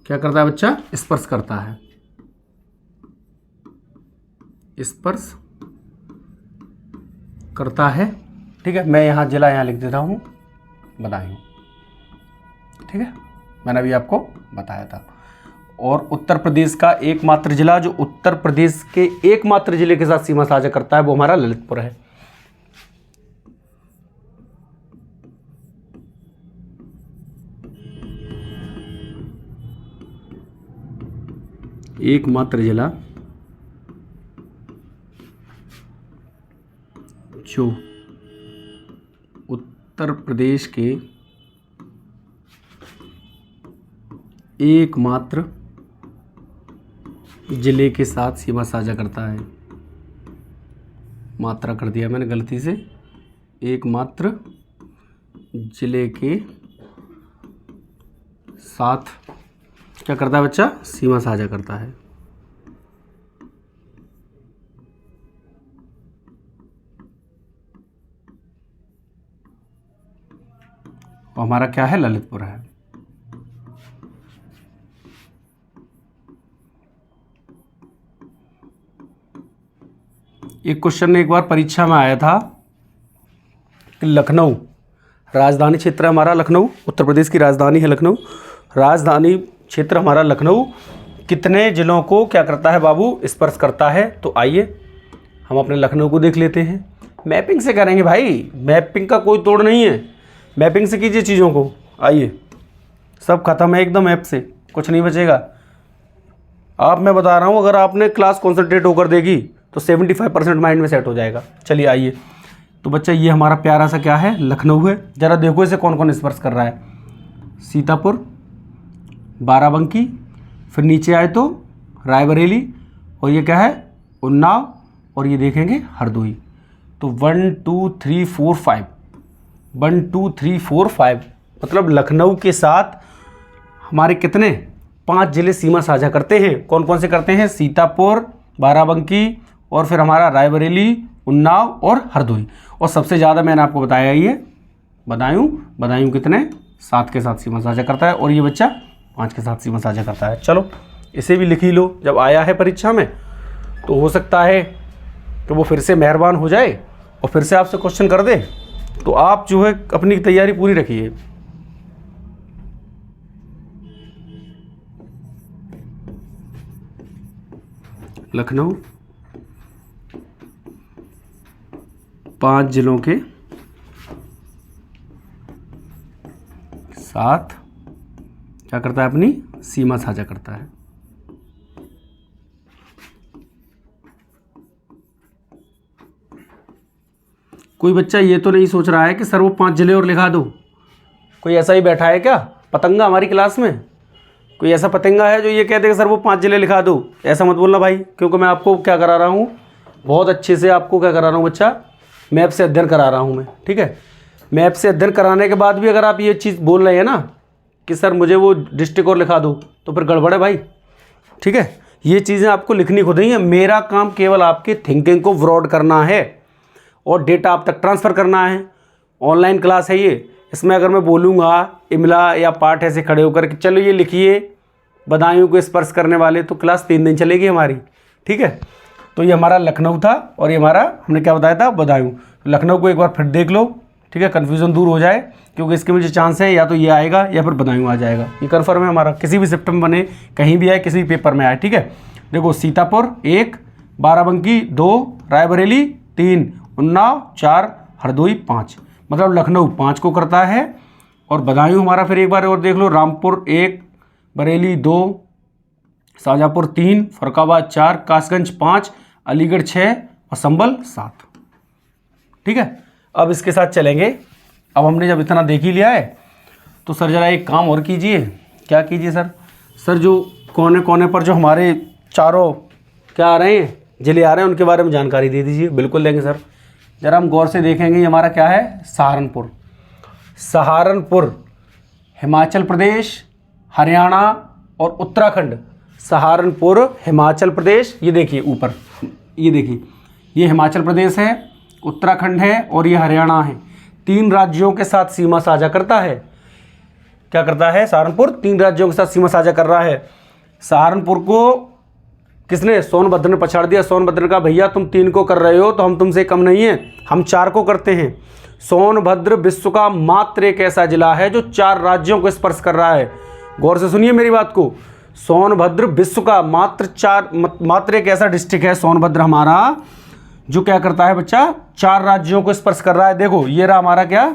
क्या करता है बच्चा? स्पर्श करता है। स्पर्श करता है, ठीक है। मैं यहाँ जिला यहाँ लिख देता हूँ, बदायूं। ठीक है, मैंने अभी आपको बताया था। और उत्तर प्रदेश का एकमात्र जिला जो उत्तर प्रदेश के एकमात्र जिले के साथ सीमा साझा करता है वो हमारा ललितपुर है। एकमात्र जिला जो उत्तर प्रदेश के एकमात्र जिले के साथ सीमा साझा करता है। मात्रा कर दिया मैंने गलती से, एकमात्र जिले के साथ क्या करता है बच्चा, सीमा साझा करता है। और हमारा क्या है, ललितपुर है। एक क्वेश्चन एक बार परीक्षा में आया था कि लखनऊ राजधानी क्षेत्र है हमारा, लखनऊ उत्तर प्रदेश की राजधानी है लखनऊ, राजधानी क्षेत्र हमारा लखनऊ कितने जिलों को क्या करता है बाबू, स्पर्श करता है। तो आइए हम अपने लखनऊ को देख लेते हैं। मैपिंग से करेंगे भाई, मैपिंग का कोई तोड़ नहीं है, मैपिंग से कीजिए चीज़ों को। आइए सब खत्म है एकदम, ऐप से कुछ नहीं बचेगा। आप मैं बता रहा हूँ, अगर आपने क्लास कॉन्सेंट्रेट होकर देगी तो 75% माइंड में सेट हो जाएगा। चलिए आइए, तो बच्चा ये हमारा प्यारा सा क्या है, लखनऊ है। ज़रा देखो इसे कौन कौन स्पर्श कर रहा है, सीतापुर, बाराबंकी, फिर नीचे आए तो रायबरेली, और ये क्या है, उन्नाव, और ये देखेंगे हरदोई। तो 1 2 3 4 5, 1 2 3 4 5 मतलब लखनऊ के साथ हमारे कितने, 5 जिले सीमा साझा करते हैं। कौन कौन से करते हैं, सीतापुर, बाराबंकी, और फिर हमारा रायबरेली, उन्नाव और हरदोई। और सबसे ज़्यादा मैंने आपको बताया ये बदायूं कितने, 7 के साथ सीमा साझा करता है, और ये बच्चा 5 के साथ सीमा साझा करता है। चलो इसे भी लिख ही लो, जब आया है परीक्षा में तो हो सकता है कि वो फिर से मेहरबान हो जाए और फिर से आपसे क्वेश्चन कर दे। तो आप जो है अपनी तैयारी पूरी रखिए। लखनऊ 5 जिलों के साथ क्या करता है, अपनी सीमा साझा करता है। कोई बच्चा ये तो नहीं सोच रहा है कि सर वो 5 जिले और लिखा दो। कोई ऐसा ही बैठा है क्या पतंगा हमारी क्लास में, कोई ऐसा पतंगा है जो ये कहते हैं कि सर वो 5 जिले लिखा दो। ऐसा मत बोलना भाई, क्योंकि मैं आपको क्या करा रहा हूँ, बहुत अच्छे से आपको क्या करा रहा हूँ बच्चा, मैप से अध्ययन करा रहा हूँ मैं, ठीक है। मैप से अध्ययन कराने के बाद भी अगर आप ये चीज़ बोल रहे हैं ना कि सर मुझे वो डिस्ट्रिक्ट और लिखा दो, तो फिर गड़बड़ है भाई, ठीक है। ये चीज़ें आपको लिखनी खुद ही है, मेरा काम केवल आपकी थिंकिंग को ब्रॉड करना है और डेटा आप तक ट्रांसफ़र करना है। ऑनलाइन क्लास है ये, इसमें अगर मैं बोलूँगा इमला या पाठ ऐसे खड़े होकर कि चलो ये लिखिए बदायूं को स्पर्श करने वाले, तो क्लास 3 दिन चलेगी हमारी, ठीक है। तो ये हमारा लखनऊ था और ये हमारा हमने क्या बताया था, बदायूं। लखनऊ को एक बार फिर देख लो, ठीक है, कन्फ्यूज़न दूर हो जाए, क्योंकि इसके मुझे चांस है या तो ये आएगा या फिर बदायूं आ जाएगा। ये कन्फर्म है हमारा, किसी भी शिफ्ट में बने, कहीं भी आए, किसी भी पेपर में आए, ठीक है। देखो सीतापुर 1, बाराबंकी 2, रायबरेली 3, उन्नाव 4, हरदोई 5, मतलब लखनऊ 5 को करता है। और बदायूं हमारा फिर एक बार और देख लो, रामपुर 1, बरेली 2, शाहजहाँपुर 3, फरुखाबाद 4, कासगंज 5, अलीगढ़ 6 और संभल 7, ठीक है। अब इसके साथ चलेंगे। अब हमने जब इतना देख ही लिया है तो सर ज़रा एक काम और कीजिए। क्या कीजिए सर, सर जो कोने कोने पर जो हमारे चारों क्या आ रहे हैं, जिले आ रहे हैं, उनके बारे में जानकारी दे दीजिए। बिल्कुल देंगे सर। ज़रा हम गौर से देखेंगे, ये हमारा क्या है, सहारनपुर। सहारनपुर हिमाचल प्रदेश, हरियाणा और उत्तराखंड। सहारनपुर हिमाचल प्रदेश, ये देखिए ऊपर, ये देखिए ये हिमाचल प्रदेश है, उत्तराखंड है और ये हरियाणा है। 3 राज्यों के साथ सीमा साझा करता है। क्या करता है, सहारनपुर 3 राज्यों के साथ सीमा साझा कर रहा है। सहारनपुर को किसने? सोनभद्र ने पछाड़ दिया। सोनभद्र का भैया तुम 3 को कर रहे हो तो हम तुमसे कम नहीं है, हम 4 को करते हैं। सोनभद्र विश्व का मात्र एक ऐसा जिला है जो 4 राज्यों को स्पर्श कर रहा है। गौर से सुनिए मेरी बात को। सोनभद्र विश्व का मात्र एक ऐसा डिस्ट्रिक्ट है सोनभद्र हमारा, जो क्या करता है बच्चा? 4 राज्यों को स्पर्श कर रहा है। देखो ये रहा हमारा क्या?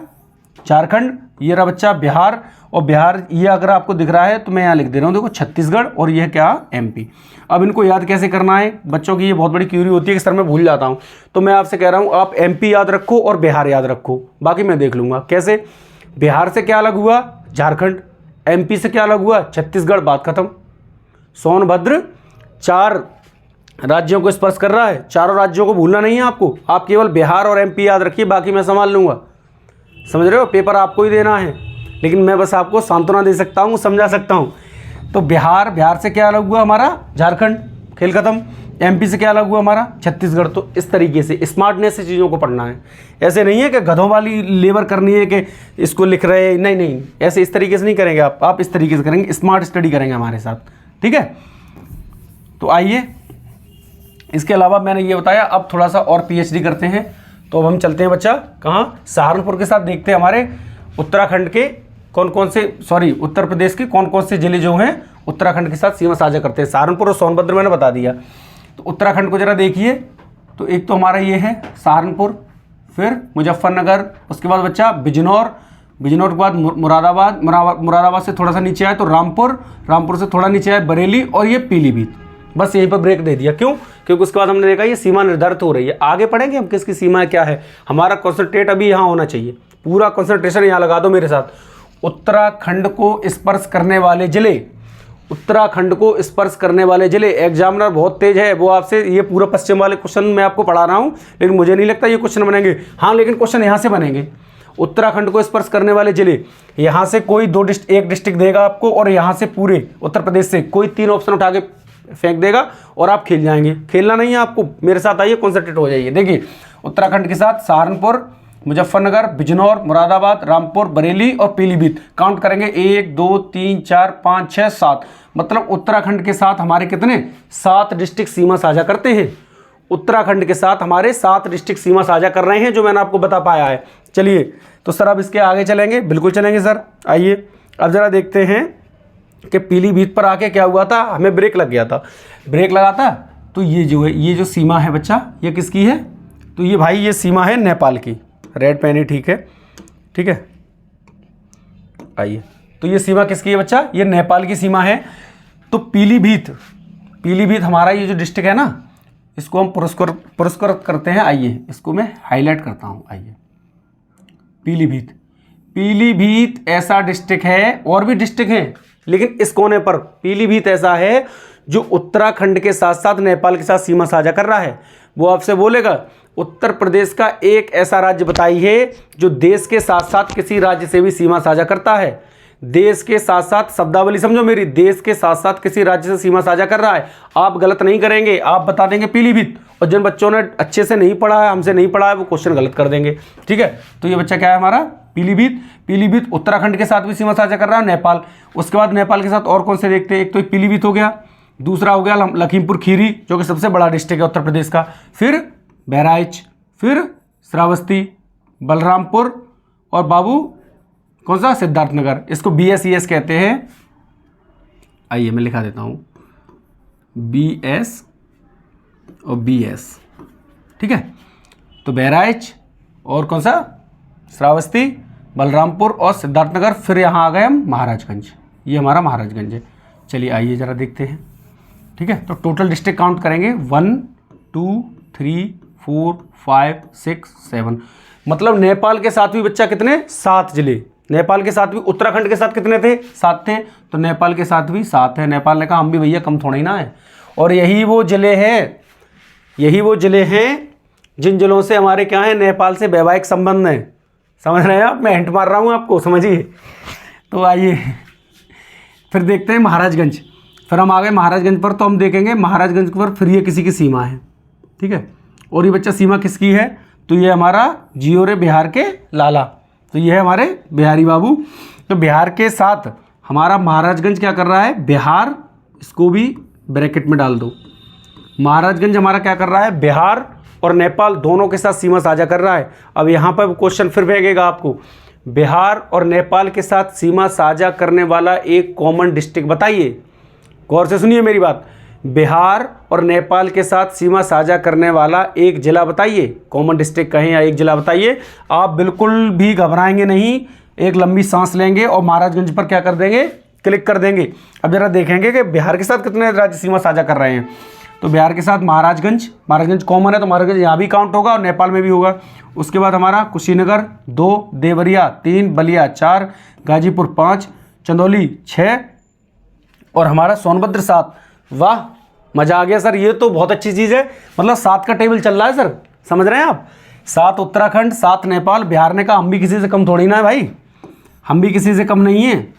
झारखंड, ये रहा बच्चा बिहार, और बिहार ये अगर आपको दिख रहा है तो मैं यहाँ लिख दे रहा हूँ, देखो छत्तीसगढ़, और ये क्या? एमपी। अब इनको याद कैसे करना है बच्चों की? ये बहुत बड़ी क्यूरी होती है कि सर मैं भूल जाता हूँ, तो मैं आपसे कह रहा हूँ आप एमपी याद रखो और बिहार याद रखो, बाकी मैं देख लूँगा कैसे। बिहार से क्या अलग हुआ? झारखंड। एमपी से क्या अलग हुआ? छत्तीसगढ़। बात खत्म। सोनभद्र 4 राज्यों को स्पर्श कर रहा है, चारों राज्यों को भूलना नहीं है आपको, आप केवल बिहार और एमपी याद रखिए, बाकी मैं संभाल लूँगा। समझ रहे हो? पेपर आपको ही देना है, लेकिन मैं बस आपको सांत्वना दे सकता हूँ, समझा सकता हूँ। तो बिहार से क्या अलग हुआ हमारा? झारखंड। खेल खत्म। एमपी से क्या अलग हुआ हमारा? छत्तीसगढ़। तो इस तरीके से स्मार्टनेस से चीज़ों को पढ़ना है। ऐसे नहीं है कि गधों वाली लेबर करनी है कि इसको लिख रहे, नहीं, ऐसे इस तरीके से नहीं करेंगे आप इस तरीके से करेंगे, स्मार्ट स्टडी करेंगे हमारे साथ, ठीक है। तो आइए, इसके अलावा मैंने ये बताया, अब थोड़ा सा और पीएचडी करते हैं। तो अब हम चलते हैं बच्चा कहाँ? सहारनपुर के साथ देखते हैं हमारे उत्तराखंड के उत्तर प्रदेश के कौन कौन से जिले जो हैं उत्तराखंड के साथ सीमा साझा करते हैं। सहारनपुर और सोनभद्र मैंने बता दिया। तो उत्तराखंड को जरा देखिए, तो एक तो हमारा ये है सहारनपुर, फिर मुजफ्फरनगर, उसके बाद बच्चा बिजनौर के बाद मुरादाबाद से थोड़ा सा नीचे आए तो रामपुर से थोड़ा नीचे आए बरेली, और ये पीलीभीत। बस यहीं पर ब्रेक दे दिया। क्यों? क्योंकि उसके बाद हमने देखा ये सीमा निर्धारित हो रही है। आगे पढ़ेंगे हम किसकी सीमा क्या है। हमारा कॉन्सेंट्रेट अभी यहाँ होना चाहिए, पूरा कॉन्सेंट्रेशन यहाँ लगा दो मेरे साथ। उत्तराखंड को स्पर्श करने वाले जिले, एग्जामिनर बहुत तेज है, वो आपसे ये पूरा पश्चिम वाले क्वेश्चन मैं आपको पढ़ा रहा हूँ, लेकिन मुझे नहीं लगता ये क्वेश्चन बनेंगे। हाँ, लेकिन क्वेश्चन यहाँ से बनेंगे। उत्तराखंड को स्पर्श करने वाले जिले, यहाँ से कोई एक डिस्ट्रिक्ट देगा आपको, और यहाँ से पूरे उत्तर प्रदेश से कोई 3 ऑप्शन उठा के फेंक देगा और आप खेल जाएंगे। खेलना नहीं है आपको, मेरे साथ आइए, कॉन्सेंट्रेट हो जाइए। देखिए उत्तराखंड के साथ सहारनपुर, मुजफ्फरनगर, बिजनौर, मुरादाबाद, रामपुर, बरेली और पीलीभीत। काउंट करेंगे 1 2 3 4 5 6 7, मतलब उत्तराखंड के साथ हमारे कितने? 7 डिस्ट्रिक्ट सीमा साझा करते हैं। उत्तराखंड के साथ हमारे 7 डिस्ट्रिक्ट सीमा साझा कर रहे हैं, जो मैंने आपको बता पाया है। चलिए, तो सर अब इसके आगे चलेंगे? बिल्कुल चलेंगे सर। आइए अब जरा देखते हैं कि पीलीभीत पर आके क्या हुआ था। हमें ब्रेक लग गया था। ब्रेक लगा था तो ये जो सीमा है बच्चा, ये किसकी है? तो ये भाई ये सीमा है नेपाल की। रेड पेन ही ठीक है, ठीक है। आइए, तो ये सीमा किसकी है बच्चा? ये नेपाल की सीमा है। तो पीलीभीत हमारा ये जो डिस्ट्रिक्ट है ना, इसको हम पुरस्कृत करते हैं। आइए, इसको मैं हाईलाइट करता हूँ। आइए, पीलीभीत ऐसा डिस्ट्रिक्ट है, और भी डिस्ट्रिक्ट हैं, लेकिन इस कोने पर पीलीभीत ऐसा है जो उत्तराखंड के साथ साथ नेपाल के साथ सीमा साझा कर रहा है। वो आपसे बोलेगा उत्तर प्रदेश का एक ऐसा राज्य बताइए जो देश के साथ साथ किसी राज्य से भी सीमा साझा करता है। देश के साथ साथ, शब्दावली समझो मेरी, देश के साथ साथ किसी राज्य से सीमा साझा कर रहा है। आप गलत नहीं करेंगे, आप बता देंगे पीलीभीत, और जिन बच्चों ने अच्छे से नहीं पढ़ा है, हमसे नहीं पढ़ा है, वो क्वेश्चन गलत कर देंगे, ठीक है। तो ये बच्चा क्या है हमारा? पीलीभीत उत्तराखंड के साथ भी सीमा साझा कर रहा है, नेपाल। उसके बाद नेपाल के साथ और कौन से देखते हैं? एक तो पीलीभीत हो गया, दूसरा हो गया लखीमपुर खीरी, जो कि सबसे बड़ा डिस्ट्रिक्ट है उत्तर प्रदेश का, फिर बहराइच, फिर श्रावस्ती, बलरामपुर, और बाबू कौन सा? सिद्धार्थनगर। इसको BSES कहते हैं। आइए मैं लिखा देता हूँ, BS और BS, ठीक है। तो बहराइच और कौन सा? श्रावस्ती, बलरामपुर और सिद्धार्थनगर। फिर यहाँ आ गए हम महाराजगंज, ये हमारा महाराजगंज है। चलिए आइए ज़रा देखते हैं, ठीक है। तो टोटल डिस्ट्रिक्ट काउंट करेंगे 1 2 3 4 5 6 7, मतलब नेपाल के साथ भी बच्चा कितने? 7 जिले। नेपाल के साथ भी, उत्तराखंड के साथ कितने थे? 7 थे। तो नेपाल के साथ भी 7 है। नेपाल ने कहा हम भी भैया कम थोड़ा ही ना है। और यही वो जिले हैं जिन जिलों से हमारे क्या है? नेपाल से वैवाहिक संबंध है। समझ रहे हैं आप? मैं हिंट मार रहा हूँ आपको, समझिए। तो आइए फिर देखते हैं महाराजगंज। फिर हम आ गए महाराजगंज पर, तो हम देखेंगे महाराजगंज पर फिर ये किसी की सीमा है, ठीक है। और ये बच्चा सीमा किसकी है? तो ये हमारा जियो रे बिहार के लाला, तो ये है हमारे बिहारी बाबू। तो बिहार के साथ हमारा महाराजगंज क्या कर रहा है? बिहार, इसको भी ब्रैकेट में डाल दो, महाराजगंज हमारा क्या कर रहा है, बिहार और नेपाल दोनों के साथ सीमा साझा कर रहा है। अब यहाँ पर क्वेश्चन फिर भेजेगा आपको, बिहार और नेपाल के साथ सीमा साझा करने वाला एक कॉमन डिस्ट्रिक्ट बताइए। गौर से सुनिए मेरी बात, बिहार और नेपाल के साथ सीमा साझा करने वाला एक जिला बताइए, कॉमन डिस्ट्रिक्ट कहें या एक जिला बताइए। आप बिल्कुल भी घबराएंगे नहीं, एक लंबी सांस लेंगे और महाराजगंज पर क्या कर देंगे, क्लिक कर देंगे। अब जरा देखेंगे कि बिहार के साथ कितने राज्य सीमा साझा कर रहे हैं। तो बिहार के साथ महाराजगंज कॉमन है, तो महाराजगंज यहाँ भी काउंट होगा और नेपाल में भी होगा। उसके बाद हमारा कुशीनगर 2, देवरिया 3, बलिया 4, गाजीपुर 5, चंदौली 6 और हमारा सोनभद्र 7। वाह, मज़ा आ गया सर, ये तो बहुत अच्छी चीज़ है। मतलब 7 का टेबल चल रहा है सर, समझ रहे हैं आप। 7 उत्तराखंड, 7 नेपाल। बिहार ने कहा हम भी किसी से कम थोड़ी ना है भाई, हम भी किसी से कम नहीं है।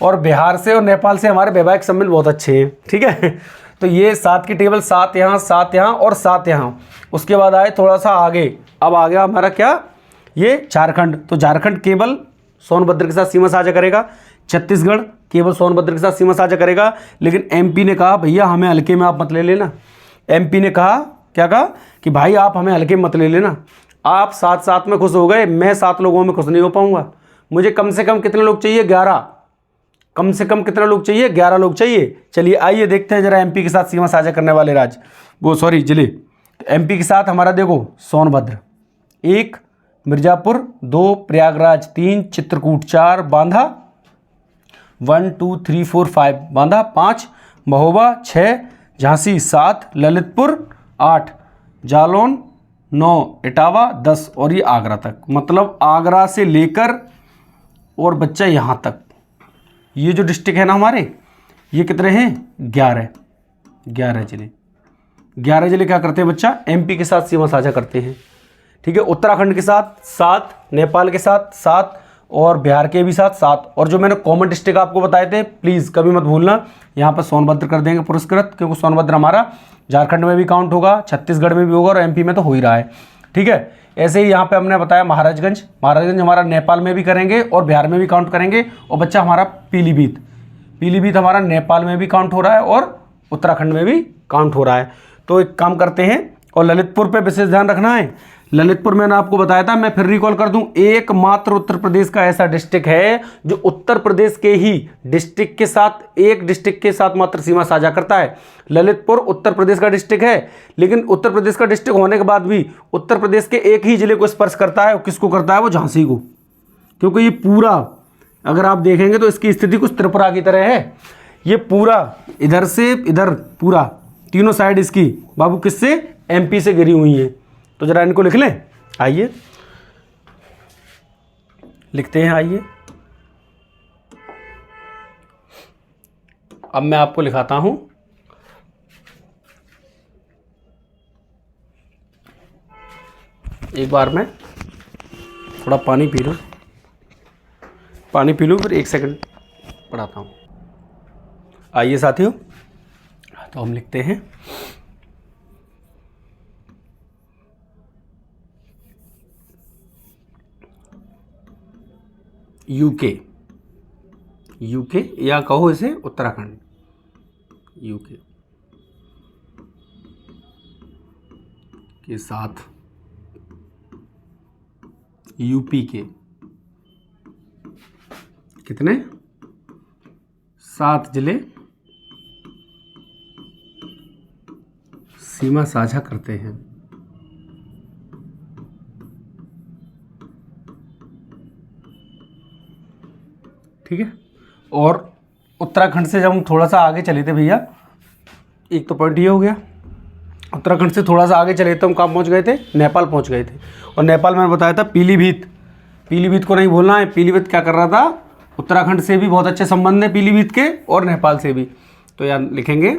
और बिहार से और नेपाल से हमारे वैवाहिक संबंध बहुत अच्छे हैं, ठीक है। तो ये 7 की टेबल, 7 यहाँ, 7 यहाँ और 7 यहाँ। उसके बाद आए थोड़ा सा आगे, अब आ गया हमारा क्या, ये झारखंड। तो झारखंड केवल सोनभद्र के साथ सीमा साझा करेगा। छत्तीसगढ़ केवल सोनभद्र के साथ सीमा साझा करेगा। लेकिन एमपी ने कहा भैया हमें हल्के में आप मत ले लेना। एमपी ने कहा, क्या कहा कि भाई आप हमें हल्के में मत ले लेना। आप 7-7 में खुश हो गए, मैं 7 लोगों में खुश नहीं हो पाऊंगा। मुझे कम से कम कितने लोग चाहिए, 11। कम से कम कितने लोग चाहिए, 11 लोग चाहिए। चलिए आइए देखते हैं जरा एमपी के साथ सीमा साझा करने वाले राज्य, वो सॉरी जिले। एमपी के साथ हमारा देखो, सोनभद्र 1, मिर्ज़ापुर 2, प्रयागराज 3, चित्रकूट 4, बांदा 1 2 3 4 5, बांदा 5, महोबा 6, झांसी 7, ललितपुर 8, जालौन 9, इटावा 10 और ये आगरा तक। मतलब आगरा से लेकर और बच्चा यहाँ तक, ये जो डिस्ट्रिक्ट है ना हमारे, ये कितने हैं, 11 जिले। 11 जिले क्या करते हैं बच्चा, एमपी के साथ सीमा साझा करते हैं, ठीक है। उत्तराखंड के साथ 7, नेपाल के साथ 7 और बिहार के भी साथ 7। और जो मैंने कॉमन डिस्ट्रिक्ट आपको बताए थे, प्लीज़ कभी मत भूलना, यहाँ पर सोनभद्र कर देंगे पुरस्कृत, क्योंकि सोनभद्र हमारा झारखंड में भी काउंट होगा, छत्तीसगढ़ में भी होगा और एमपी में तो हो ही रहा है, ठीक है। ऐसे ही यहाँ पे हमने बताया महाराजगंज हमारा नेपाल में भी करेंगे और बिहार में भी काउंट करेंगे। और बच्चा हमारा पीलीभीत हमारा नेपाल में भी काउंट हो रहा है और उत्तराखंड में भी काउंट हो रहा है। तो एक काम करते हैं, और ललितपुर पे विशेष ध्यान रखना है। ललितपुर मैंने आपको बताया था, मैं फिर रिकॉल कर दूं, एकमात्र उत्तर प्रदेश का ऐसा डिस्ट्रिक्ट है जो उत्तर प्रदेश के ही डिस्ट्रिक्ट के साथ, एक डिस्ट्रिक्ट के साथ मात्र सीमा साझा करता है। ललितपुर उत्तर प्रदेश का डिस्ट्रिक्ट है, लेकिन उत्तर प्रदेश का डिस्ट्रिक्ट होने के बाद भी उत्तर प्रदेश के एक ही जिले को स्पर्श करता है। किसको करता है, वो झांसी को। क्योंकि ये पूरा अगर आप देखेंगे तो इसकी स्थिति कुछ त्रिपुरा की तरह है। ये पूरा इधर से इधर, पूरा तीनों साइड इसकी बाबू किससे, एमपी से घिरी हुई है। तो जरा इनको लिख लें, आइए लिखते हैं, आइए। अब मैं आपको लिखाता हूं, एक बार मैं थोड़ा पानी पी लूँ, फिर 1 सेकंड पढ़ाता हूँ। आइए साथियों, तो हम लिखते हैं यूके या कहो इसे उत्तराखंड, यूके के साथ यूपी के कितने, 7 जिले सीमा साझा करते हैं। ठीक है। और उत्तराखंड से जब हम थोड़ा सा आगे चले थे भैया, एक तो पॉइंट ये हो गया, उत्तराखंड से थोड़ा सा आगे चले तो हम कहाँ पहुँच गए थे, नेपाल पहुँच गए थे। और नेपाल मैंने बताया था पीलीभीत को नहीं भूलना है। पीलीभीत क्या कर रहा था, उत्तराखंड से भी बहुत अच्छे संबंध है पीलीभीत के, और नेपाल से भी। तो यार लिखेंगे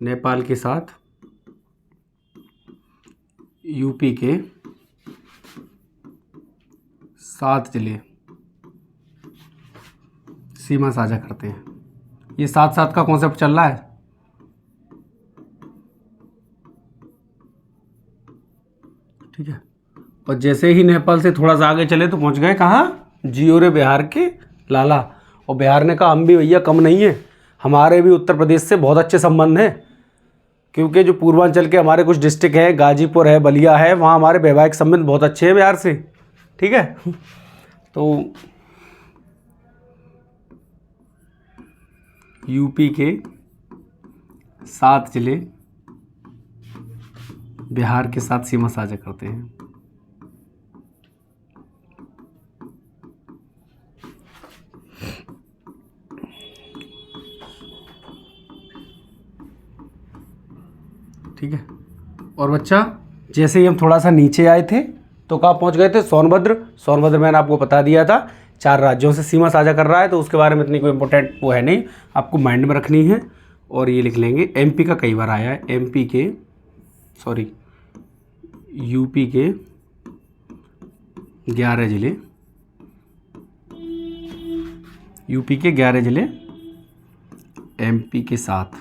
नेपाल के साथ यूपी के 7 जिले सीमा साझा करते हैं। ये 7-7 का कॉन्सेप्ट चल रहा है। ठीक है। और जैसे ही नेपाल से थोड़ा सा आगे चले तो पहुंच गए कहाँ, जियोरे बिहार के लाला। और बिहार ने कहा हम भी भैया कम नहीं है, हमारे भी उत्तर प्रदेश से बहुत अच्छे संबंध हैं, क्योंकि जो पूर्वांचल के हमारे कुछ डिस्ट्रिक्ट हैं, गाजीपुर है, बलिया है, वहाँ हमारे वैवाहिक संबंध बहुत अच्छे हैं बिहार से। ठीक है, तो यूपी के 7 जिले बिहार के साथ सीमा साझा करते हैं। ठीक है, और बच्चा जैसे ही हम थोड़ा सा नीचे आए थे तो कहाँ पहुंच गए थे? सोनभद्र। सोनभद्र मैंने आपको बता दिया था 4 राज्यों से सीमा साझा कर रहा है, तो उसके बारे में इतनी कोई इंपॉर्टेंट वो है नहीं, आपको माइंड में रखनी है। और ये लिख लेंगे, एमपी का कई बार आया है, यूपी के 11 जिले, यूपी के 11 जिले एमपी के साथ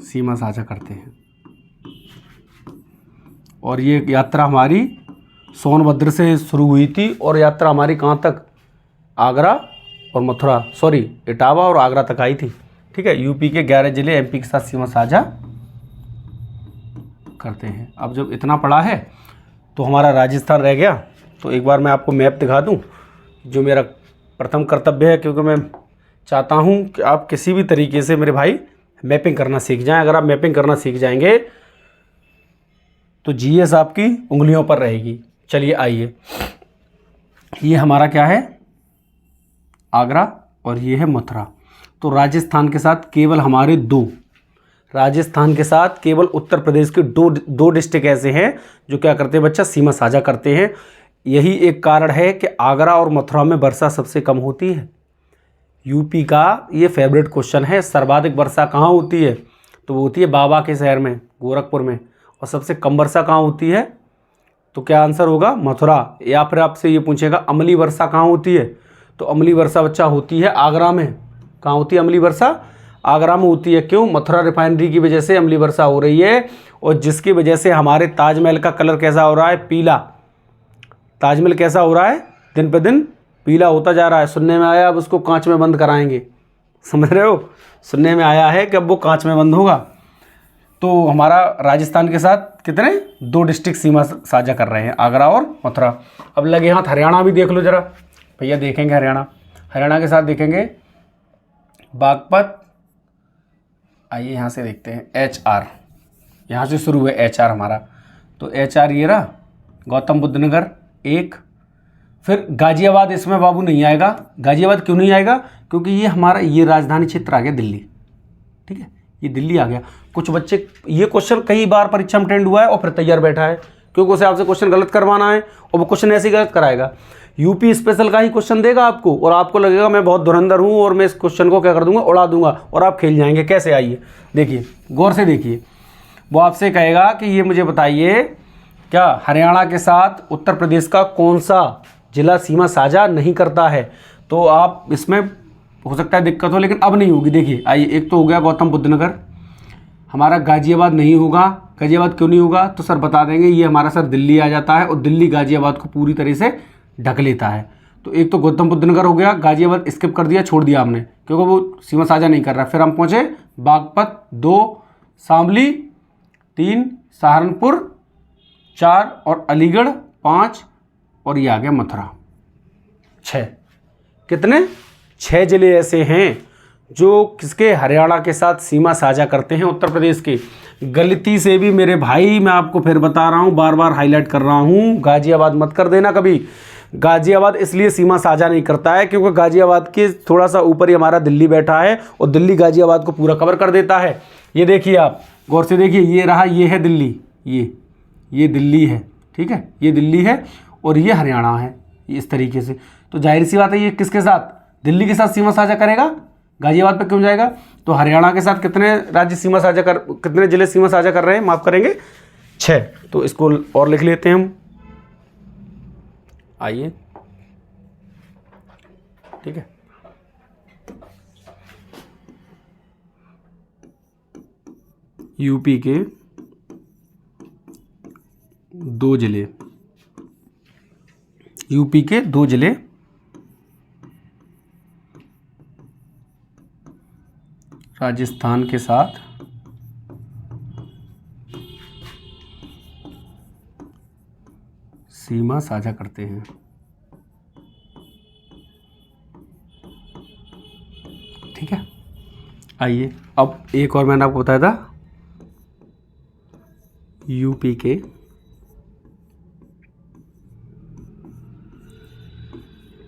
सीमा साझा करते हैं। और ये यात्रा हमारी सोनभद्र से शुरू हुई थी और यात्रा हमारी कहाँ तक? आगरा और मथुरा, इटावा और आगरा तक आई थी। ठीक है, यूपी के 11 जिले एमपी के साथ सीमा साझा करते हैं। अब जब इतना पढ़ा है तो हमारा राजस्थान रह गया, तो एक बार मैं आपको मैप दिखा दूं, जो मेरा प्रथम कर्तव्य है, क्योंकि मैं चाहता हूं कि आप किसी भी तरीके से मेरे भाई मैपिंग करना सीख जाएं। अगर आप मैपिंग करना सीख जाएंगे तो जीएस आपकी उंगलियों पर रहेगी। चलिए आइए, ये हमारा क्या है? आगरा, और ये है मथुरा। तो राजस्थान के साथ केवल हमारे राजस्थान के साथ केवल उत्तर प्रदेश के दो डिस्ट्रिक्ट ऐसे हैं जो क्या करते हैं बच्चा? सीमा साझा करते हैं। यही एक कारण है कि आगरा और मथुरा में वर्षा सबसे कम होती है। यूपी का ये फेवरेट क्वेश्चन है, सर्वाधिक वर्षा कहाँ होती है? तो वो होती है बाबा के शहर में, गोरखपुर में। और सबसे कम वर्षा कहाँ होती है? तो क्या आंसर होगा? मथुरा। या फिर आपसे ये पूछेगा अम्लीय वर्षा कहाँ होती है? तो अम्लीय वर्षा बच्चा होती है आगरा में। कहाँ होती है अम्लीय वर्षा? आगरा में होती है। क्यों? मथुरा रिफाइनरी की वजह से अम्लीय वर्षा हो रही है, और जिसकी वजह से हमारे ताजमहल का कलर कैसा हो रहा है? पीला। ताजमहल कैसा हो रहा है? दिन पे दिन पीला होता जा रहा है। सुनने में आया अब उसको कांच में बंद कराएंगे, समझ रहे हो? सुनने में आया है कि अब वो कांच में बंद होगा। तो हमारा राजस्थान के साथ कितने? 2 डिस्ट्रिक्ट सीमा साझा कर रहे हैं, आगरा और मथुरा। अब लगे हाथ हरियाणा भी देख लो जरा भैया, देखेंगे हरियाणा के साथ देखेंगे बागपत। आइए यहाँ से देखते हैं HR, यहाँ से शुरू है HR हमारा। तो HR ये रहा, गौतम बुद्ध नगर 1। फिर गाजियाबाद इसमें बाबू नहीं आएगा। गाजियाबाद क्यों नहीं आएगा? क्योंकि ये हमारा ये राजधानी क्षेत्र आ गया दिल्ली। ठीक है, ये दिल्ली आ गया। कुछ बच्चे, ये क्वेश्चन कई बार परीक्षा में अटेंड हुआ है और फिर तैयार बैठा है, क्योंकि उसे आपसे क्वेश्चन गलत करवाना है और वो क्वेश्चन ऐसे ही गलत कराएगा। यूपी स्पेशल का ही क्वेश्चन देगा आपको, और आपको लगेगा मैं बहुत धुरंधर हूँ और मैं इस क्वेश्चन को क्या कर दूंगा? उड़ा दूंगा, और आप खेल जाएंगे। कैसे? आइए देखिए, गौर से देखिए। वो आपसे कहेगा कि ये मुझे बताइए, क्या हरियाणा के साथ उत्तर प्रदेश का कौन सा जिला सीमा साझा नहीं करता है? तो आप इसमें हो सकता है दिक्कत हो, लेकिन अब नहीं होगी। देखिए आइए, एक तो हो गया गौतम बुद्ध नगर, हमारा गाजियाबाद नहीं होगा। गाजियाबाद क्यों नहीं होगा? तो सर बता देंगे, ये हमारा सर दिल्ली आ जाता है, और दिल्ली गाजियाबाद को पूरी तरह से ढक लेता है। तो एक तो गौतम बुद्ध नगर हो गया, गाजियाबाद स्किप कर दिया, छोड़ दिया हमने, क्योंकि वो सीमा साझा नहीं कर रहा। फिर हम पहुँचे बागपत 2, शामली 3, सहारनपुर 4, और अलीगढ़ 5, और ये आ गया मथुरा 6। कितने? 6 जिले ऐसे हैं जो किसके? हरियाणा के साथ सीमा साझा करते हैं उत्तर प्रदेश के। गलती से भी मेरे भाई, मैं आपको फिर बता रहा हूँ, बार बार हाईलाइट कर रहा हूँ, गाजियाबाद मत कर देना कभी। गाजियाबाद इसलिए सीमा साझा नहीं करता है क्योंकि गाजियाबाद के थोड़ा सा ऊपर ही हमारा दिल्ली बैठा है, और दिल्ली गाजियाबाद को पूरा कवर कर देता है। ये देखिए, आप गौर से देखिए, ये रहा, ये है दिल्ली, ये दिल्ली है। ठीक है, ये दिल्ली है और ये हरियाणा है, इस तरीके से। तो जाहिर सी बात है, ये किसके साथ? दिल्ली के साथ सीमा साझा करेगा। गाजियाबाद पे क्यों जाएगा? तो हरियाणा के साथ कितने राज्य सीमा साझा कितने जिले सीमा साझा कर रहे हैं? माफ़ करेंगे, 6। तो इसको और लिख लेते हैं हम। आइए, ठीक है, यूपी के 2 जिले, यूपी के 2 जिले राजस्थान के साथ सीमा साझा करते हैं। ठीक है, आइए अब एक और मैंने आपको बताया था यूपी के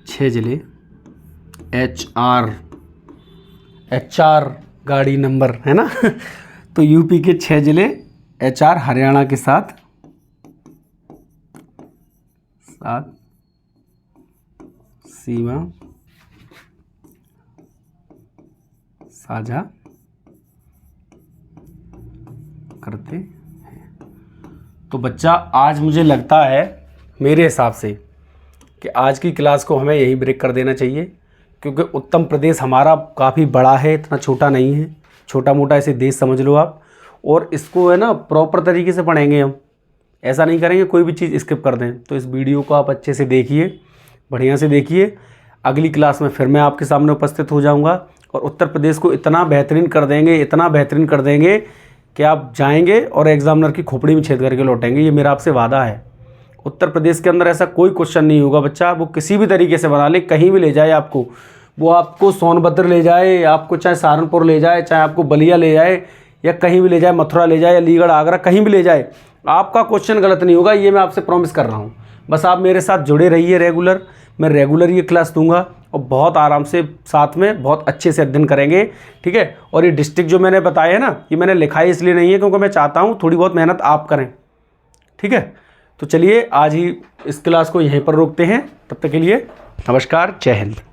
6 जिले, HR गाड़ी नंबर है ना तो यूपी के 6 जिले HR हरियाणा के साथ सीमा साझा करते हैं। तो बच्चा आज मुझे लगता है मेरे हिसाब से कि आज की क्लास को हमें यही ब्रेक कर देना चाहिए, क्योंकि उत्तर प्रदेश हमारा काफ़ी बड़ा है, इतना छोटा नहीं है, छोटा मोटा ऐसे देश समझ लो आप। और इसको है ना प्रॉपर तरीके से पढ़ेंगे हम, ऐसा नहीं करेंगे कोई भी चीज़ स्किप कर दें। तो इस वीडियो को आप अच्छे से देखिए, बढ़िया से देखिए। अगली क्लास में फिर मैं आपके सामने उपस्थित हो जाऊंगा और उत्तर प्रदेश को इतना बेहतरीन कर देंगे, इतना बेहतरीन कर देंगे कि आप जाएंगे और एग्जामिनर की खोपड़ी में छेद करके लौटेंगे। ये मेरा आपसे वादा है। उत्तर प्रदेश के अंदर ऐसा कोई क्वेश्चन नहीं होगा बच्चा, वो किसी भी तरीके से बना ले, कहीं भी ले जाए आपको, वो आपको सोनभद्र ले जाए, आपको चाहे सहारनपुर ले जाए, चाहे आपको बलिया ले जाए, या कहीं भी ले जाए, मथुरा ले जाए, अलीगढ़, आगरा, कहीं भी ले जाए, आपका क्वेश्चन गलत नहीं होगा, ये मैं आपसे प्रॉमिस कर रहा हूँ। बस आप मेरे साथ जुड़े रहिए रेगुलर, मैं रेगुलर ये क्लास दूंगा और बहुत आराम से साथ में बहुत अच्छे से अध्ययन करेंगे। ठीक है, और ये डिस्ट्रिक्ट जो मैंने बताया है ना, ये मैंने लिखा है इसलिए नहीं है क्योंकि मैं चाहता हूँ थोड़ी बहुत मेहनत आप करें। ठीक है, तो चलिए आज ही इस क्लास को यहीं पर रोकते हैं। तब तक के लिए नमस्कार, जय हिंद।